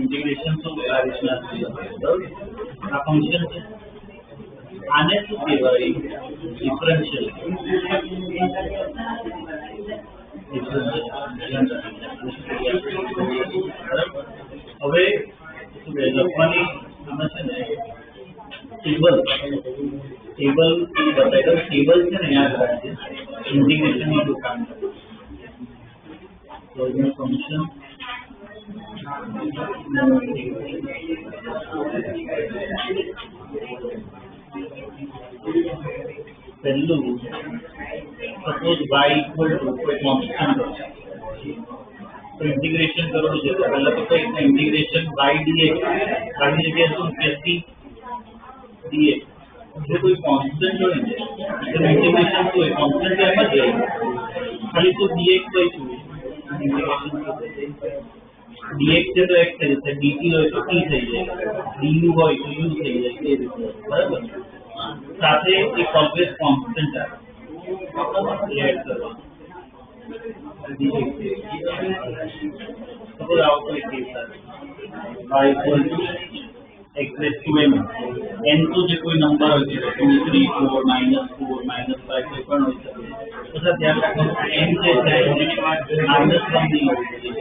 इंटीग्रेशन तो आ फंक्शन है आने शू कहेवाय डिफरेंशियल હવે લખવાની આમાં છે ને ટેબલ बताई दो टेबल से ना याद रखिए इंटीग्रेशन में काम तो ये फंक्शन पहलू सपोज y इक्वल टू कोई कांस्टेंट तो इंटीग्रेशन करो तो पहला तो इंटीग्रेशन y dx y की जगह શું कैसी dx जो कोई कांस्टेंट हो तो इंटीग्रेशन तो कांस्टेंट है मत खाली तो dx by 2 इंटीग्रेशन dx से तो x है जैसे dt हो तो t થઈ જાય du હોય તો u થઈ જાય એ રીતે બરાબર સાથે એક ઓલવેઝ कांस्टेंट है ऐड करो सपोज आओ कोई केस है y equal to x raised to m n तो जो कोई नंबर हो 2 3 4 -4 -5 कोई पण हो શકે तो सर ध्यान रखो n જે છે -1 नहीं हो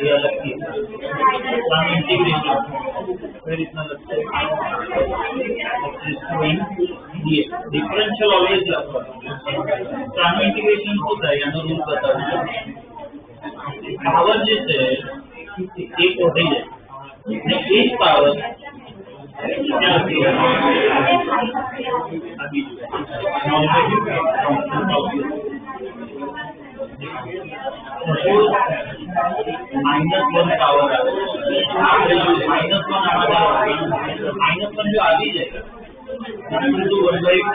ये अलग चीज है हम इंटीग्रेशन फिर इतना लगता है डिफरेंशियल ऑलवेज लगता है हम इंटीग्रेशन होता है यानी रूल बताओ पावर જે છે એક हो થઈ જાય ને એક પાવર -1 पावर -1 जो आगे जाएगा तो 1/8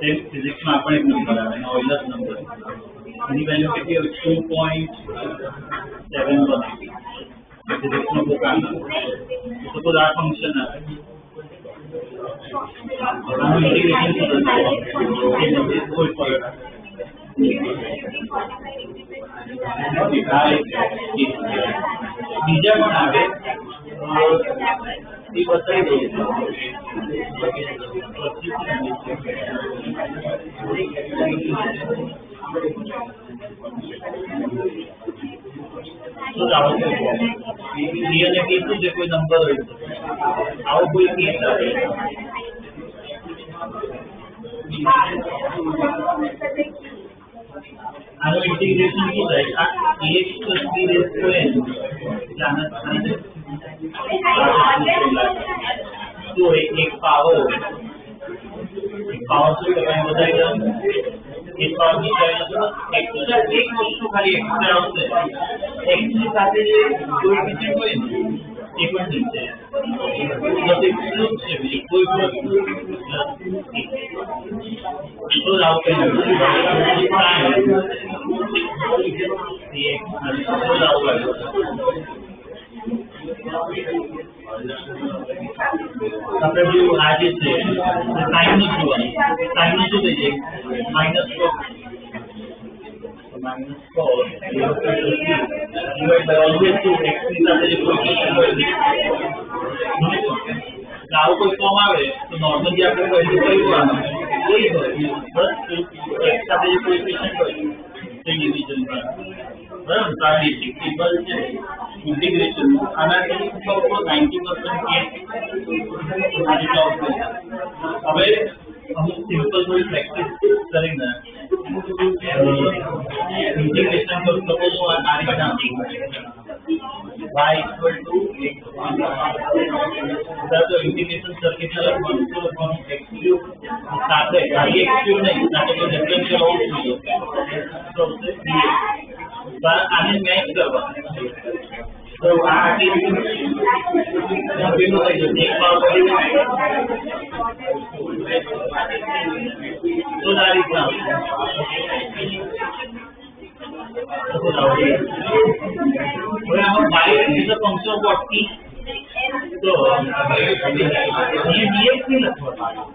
फिजिक्स में आपण एक नंबर આવે ઓઇલર નંબર એની વેલ્યુ કેટલી હોય 2.71 ફિઝિક્સ નો બુક આવે તો આ ફંક્શન આવે આનું ઇન્ટિગ્રેશન કોઈ ફરક બીજા પણ આવે એ બતાવી દઈએ કીધું છે કોઈ નંબર હોય આવો કોઈ કેસ આવે આનું ઇન્ટિગ્રેશન શું થાય આ ax plus b raised to n तो एक पावर શું કહેવાય બધાઈ દો એક પાવર નીચે એક્સ્ટ્રા એક વસ્તુ ખાલી એક્સ્ટ્રા આવશે x ની સાથે જે કોએફિશિયન્ટ હોય ને એ પણ નીચે બસ એટલું જ છે બીજું કોઈ વસ્તુ તો આવું કઈ નથી આપણે જો આજે છે સાઈન નું જોવાનું સાઈન નું શું થઈ જાય -4 ઓલવેઝ ટુ એક્સ ની સાથે જે કોએફિશિયન્ટ હોય આવું કોઈ ફોર્મ આવે તો નોર્મલી આપણે વેલ્યુ કઈ કરવાનું એ હોય બસ એક્સ સાથે જે કોએફિશિયન્ટ હોય તે ડિવિઝન બરાબર તો આ બેસિક ટેબલ છે ઇન્ટિગ્રેશન આનાથી 90% કેસ હવે અમુક સિમ્પલ થોડી પ્રેક્ટિસ કરીને ઇન્ટિગ્રેશન કરું સપોઝ હું આ રીતે આપી y equal to x તો ઇન્ટિગ્રેશન સર્કિટ લખવાનું તો x ક્યુબ સાથે ખાલી x ક્યુબ નહીં સાથે કોઈ ડિફરન્શિયલ હોવું જોઈએ તો આને મેચ કરવાનું તો આ કેવું થઈ જશે એક પાવર તો આ રીતના હવે આમાં y is a function of what t તો અહીંયા dx નહીં લખવાનું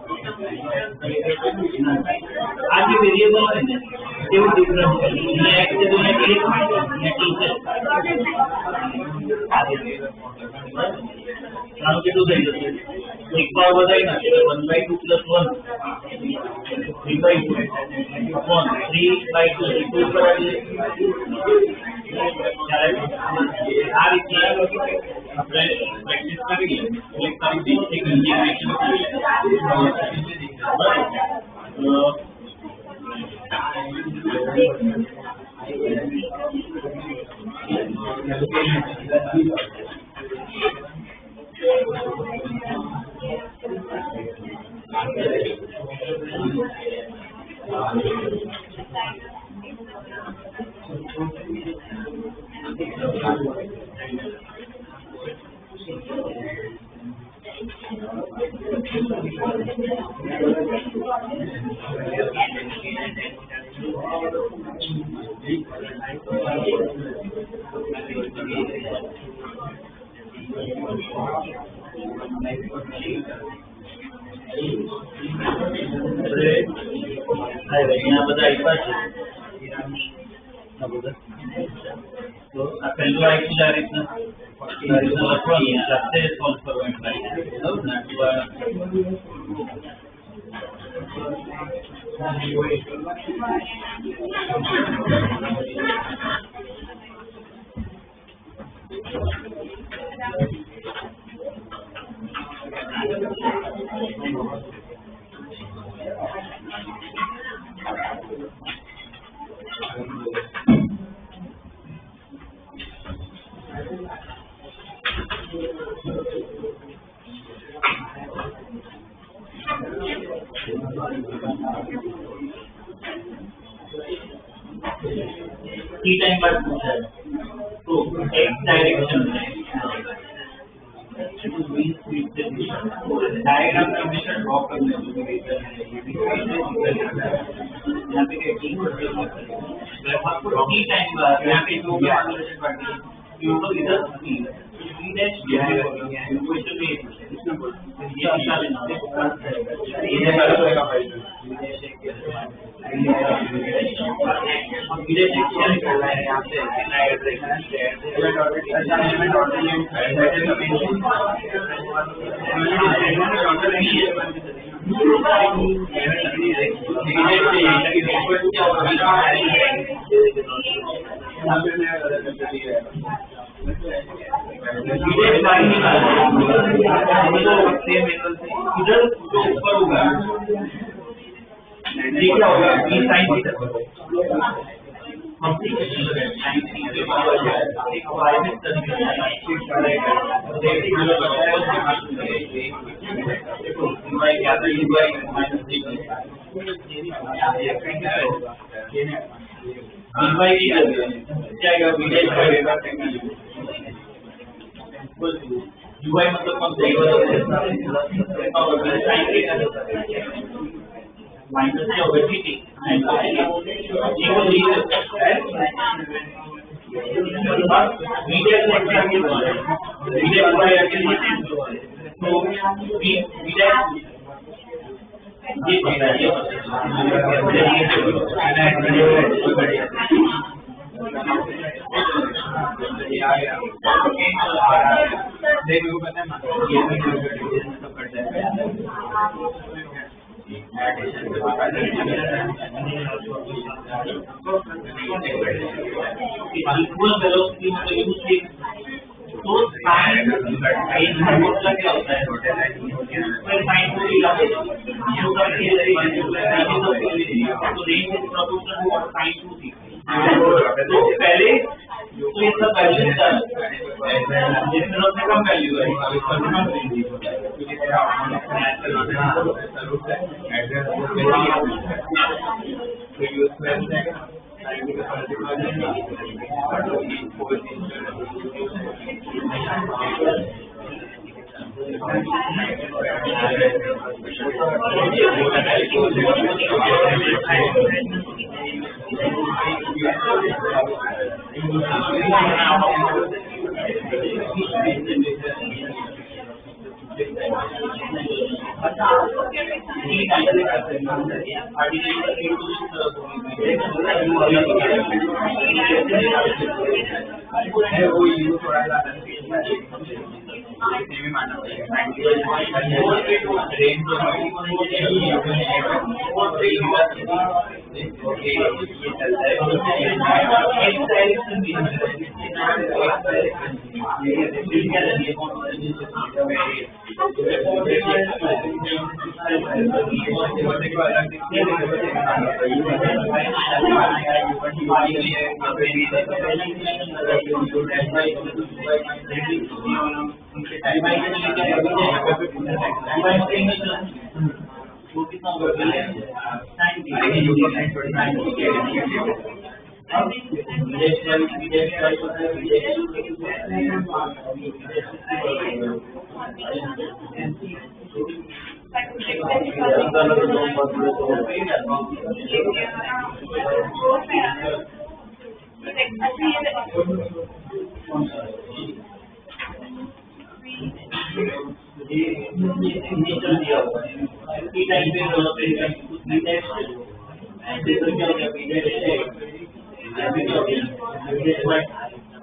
આ જે વેરિયેબલ હોય ને કેવું ડિફરન્સ છે અહીંયા x છે તો અહીંયા dx અહીંયા t છે આનું કેટલું થઈ જશે એક પાવર વધારી નાખે 1/2 plus 1 3/2 upon 3/2 2 પર આવી આ રીતે આપણે પ્રેક્ટિસ કરી લઈએ એટલે તારી બેસિક ઇન્ટિગ્રેશન અહીંયા બધા આપ્યા છે તો આ પહેલું આપ્યું આ રીતના લખવાનું જાતે સોલ્વ કરવાનું टी टाइम बाद पूछा है तो एक्स डायरेक्शन में डायग्राम में हमेशा ड्रॉ करना है यहाँ पे आपको टी टाइम बाद यहाँ पे जो भी एनिमेशन करनी है तो इधर टी डैश क्वेश्चन में ये निशान ये होगा भाई इधर जो ऊपर होगा ये क्या होगा बी साइन थीटा हम UI मतलब कौन माइनस क्या होगा टी इक्वल वेलोसिटी मतलब तो साइन का क्या होता है साइन को तो पहले तो ये सब वैल्यू था जिस तरफ से कम वैल्यू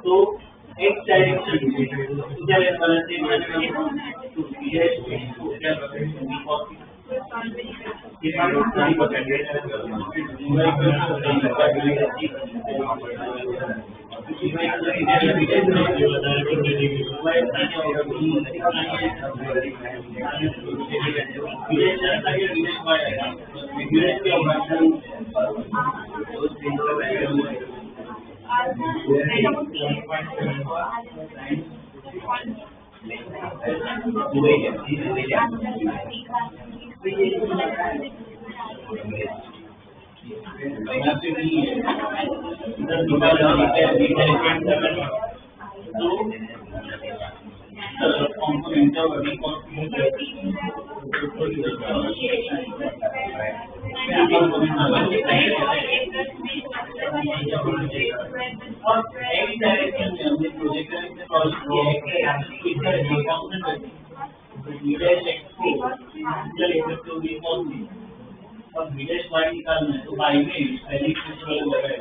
तो एक्स डायरेक्शन और विदेश वाली निकालना है तो बाई में पहली कुछ वाले लगा है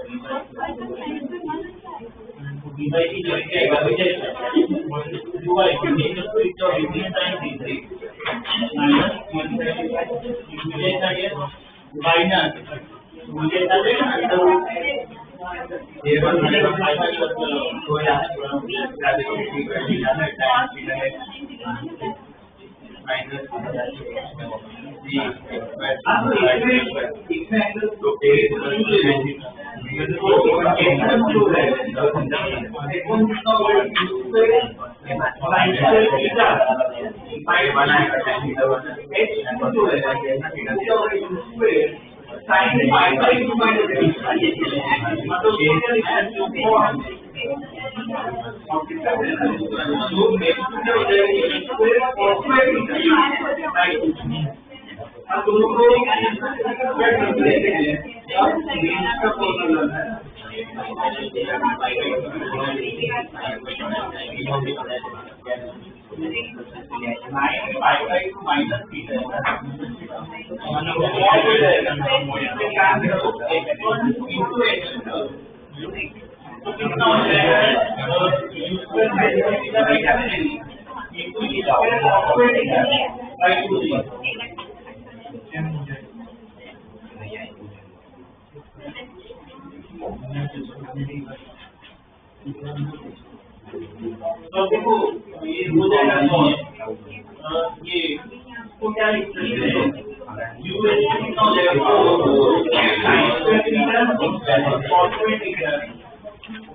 डिवाइड की जगह क्या है विदेश दुबई विदेश तो इतना विदेश टाइम थी माइनस विदेश का ये दुबई ना विदेश का देखना तो ये वन तो यहाँ माइनस तो देखो ये हो जाएगा ये तो क्या लिखते हैं यूएस कितना हो जाएगा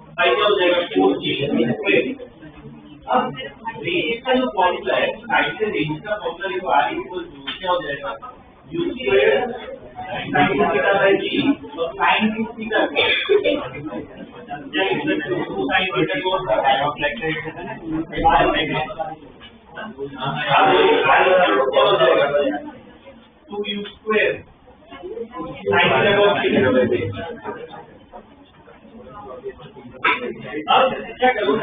भाई क्या हो जाएगा 4G अब रेंज का जो फॉर्मूला है साइड से रेंज का फॉर्मूला देखो R इक्वल टू क्या हो जाएगा U square sin theta by G और sin थीटा अब क्या करूँ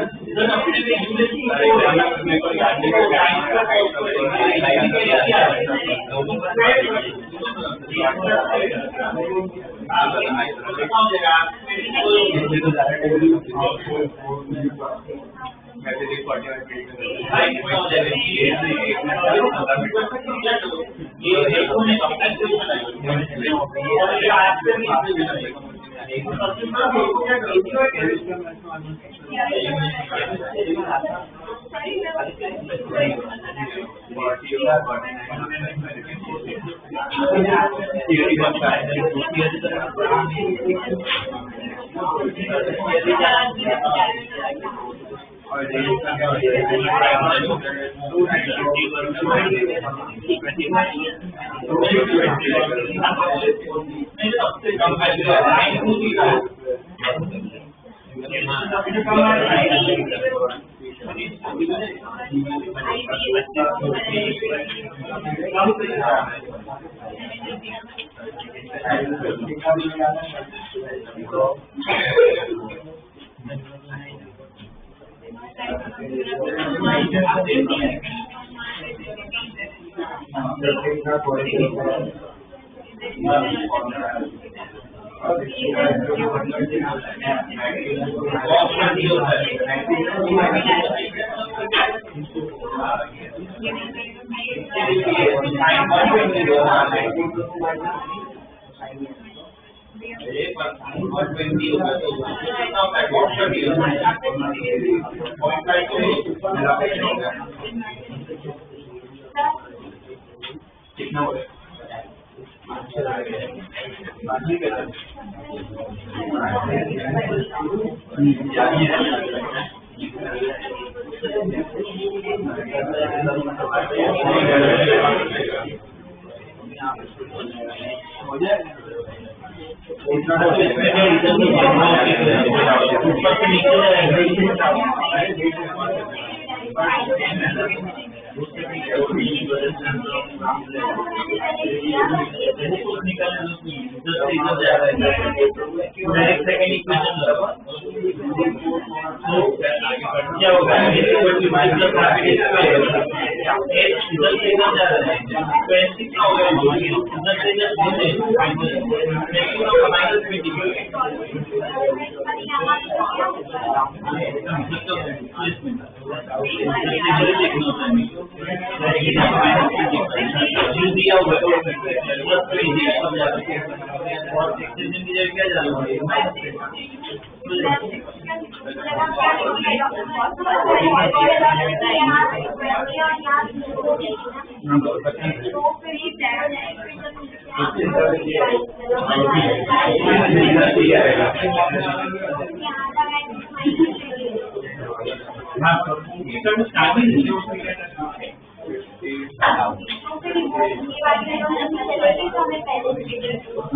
क्या होगा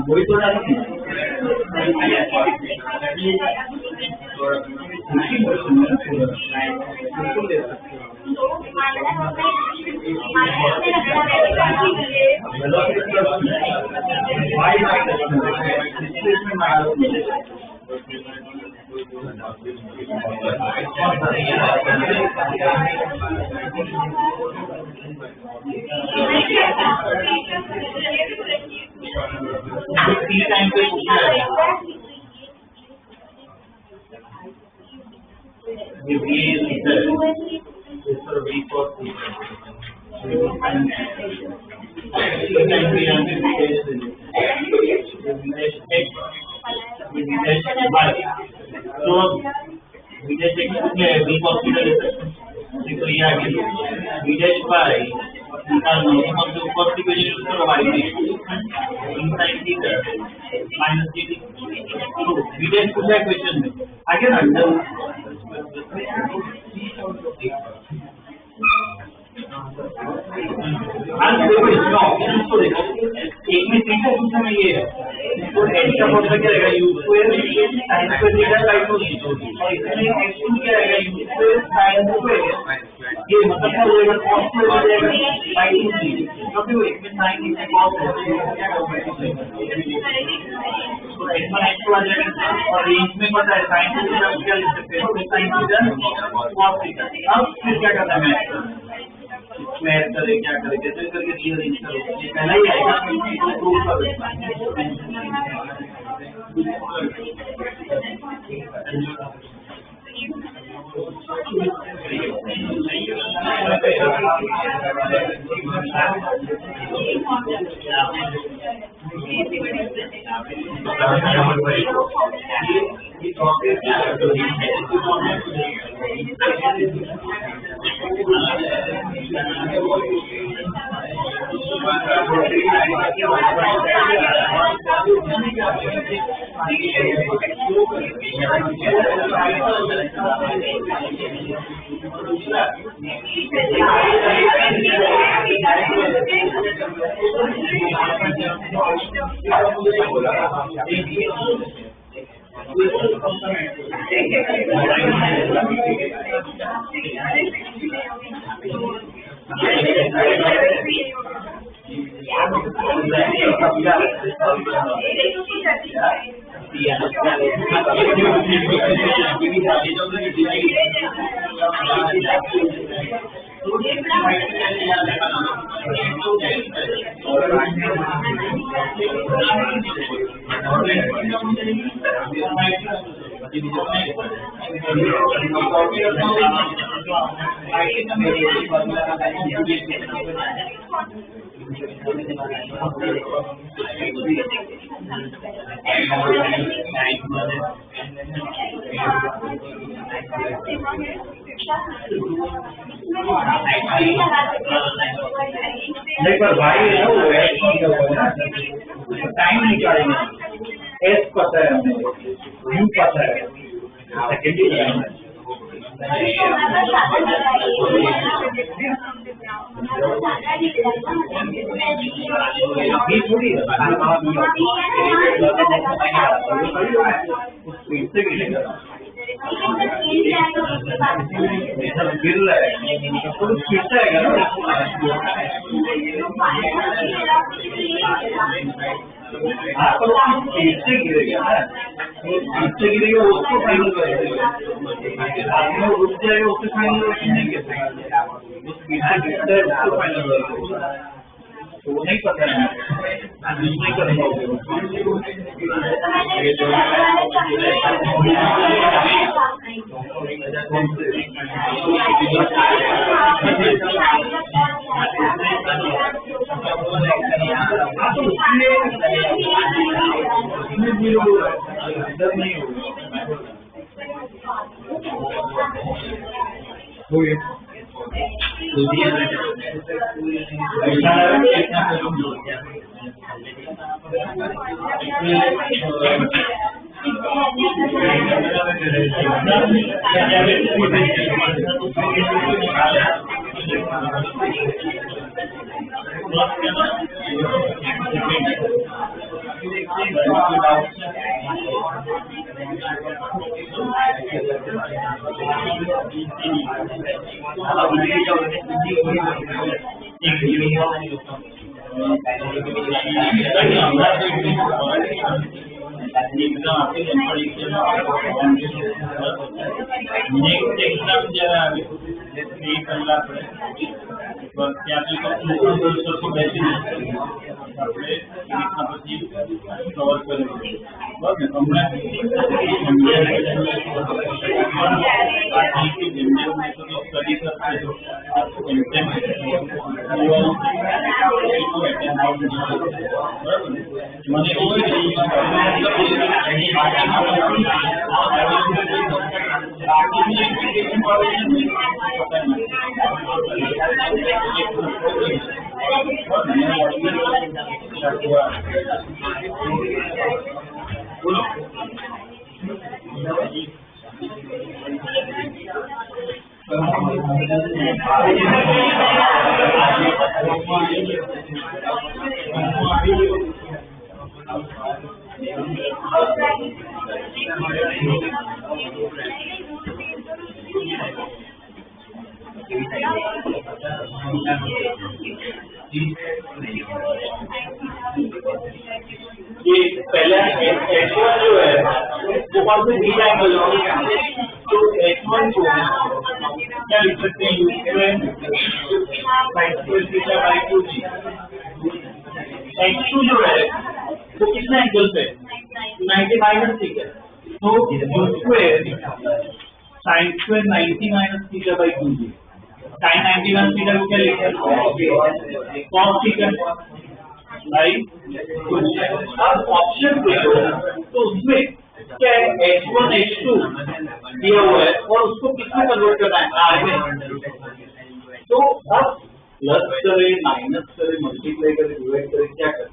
वही तो टाइम पे टाइम निकालेंगे एस पता है हमें यू पता है सेकेंडरी ये थोड़ी है स्पीड से गिरेगा गिर रहा है तो स्पीड से आएगा ना हाँ तो स्पीड से गिरेगा ना स्पीड से गिरेगा उसको फाइनल करेगा आपने रुक जाएगा उससे फाइनल नहीं कर सकते वो स्पीड से गिरता है उसको फाइनल करेगा तो वो नहीं पता है नहीं कर पाओगे अंदर नहीं होगा ये पहला H1 जो है वो कौन से बी एंगल तो H1 को क्या लिख सकते हैं U2 H2 जो है वो कितने एंगल पे 90 माइनस थीटा तो U2 sin square 90 minus theta by 2 sin 90 minus theta को क्या लिखते हैं cos थीटा भाई अब ऑप्शन देखो तो उसमें क्या है H1 H2 दिया हुआ है और उसको किसमें कन्वर्ट करना है R में तो अब प्लस करे माइनस करे मल्टीप्लाई करे डिवाइड करे क्या करें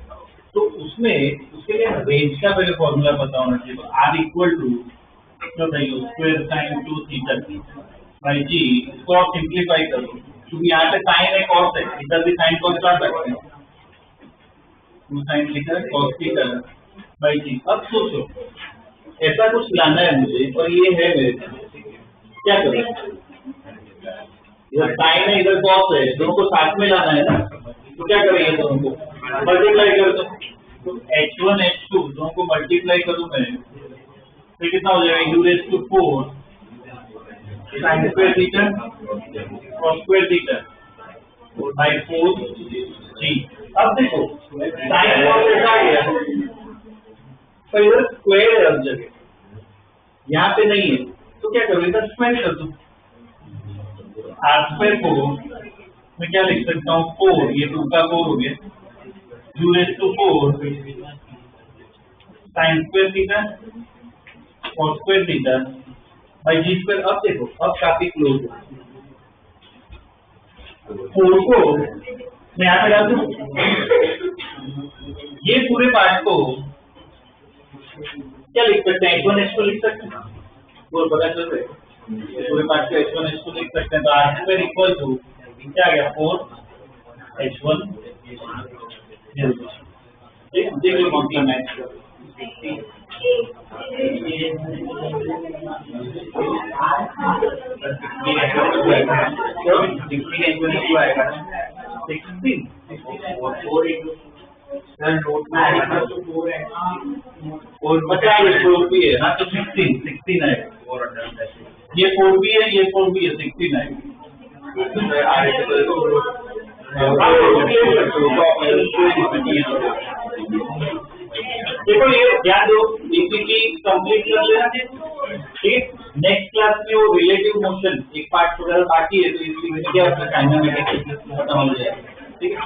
तो उसमें उसके लिए रेंज का पहले फॉर्मूला पता होना चाहिए तो R equal to square sine 2 theta by G इसको आप सिंप्लीफाई करो क्योंकि यहाँ पे साइन है कॉस है इधर भी साइन कॉस ला सकते हैं 2 sin theta cos theta by G अब सोचो ऐसा कुछ लाना है मुझे और ये है मेरे पास क्या करें इधर sin है इधर cos है दोनों को साथ में लाना है ना तो क्या करेंगे दोनों को मल्टीप्लाई कर दो तो H1 H2 दोनों को मल्टीप्लाई करूं मैं तो कितना हो जाएगा U4 sin square theta cos square theta by 4 जी अब देखो साइन कॉस आ गया तो इधर स्क्वायर है हर जगह यहाँ पे नहीं है तो क्या करो इधर स्क्वायर कर दो आर स्क्वायर को मैं क्या लिख सकता हूँ 4 ये 2 का 4 हो गया U4 sin square theta cos square theta by g square अब देखो अब काफी क्लोज है 4 को मैं यहाँ पे डाल दूं ये पूरे पार्ट को क्या लिख सकते हैं H1 H2 लिख सकते हैं वो पता चल रहा है पूरे पार्ट को H1 H2 लिख सकते हैं तो R स्क्वायर इक्वल टू क्या आ गया 4 H1 ठीक देख लो कौन मैच भी है ना, तो 16 है, ये 4 भी है, ये 4 भी है, 16 है। देखो ये ध्यान दो, EPP कंप्लीट कर लेना ठीक। नेक्स्ट क्लास में वो रिलेटिव मोशन एक पार्ट थोड़ा बाकी है, तो इसकी वजह क्या अपना डायनामिक खत्म हो जाएगा ठीक है।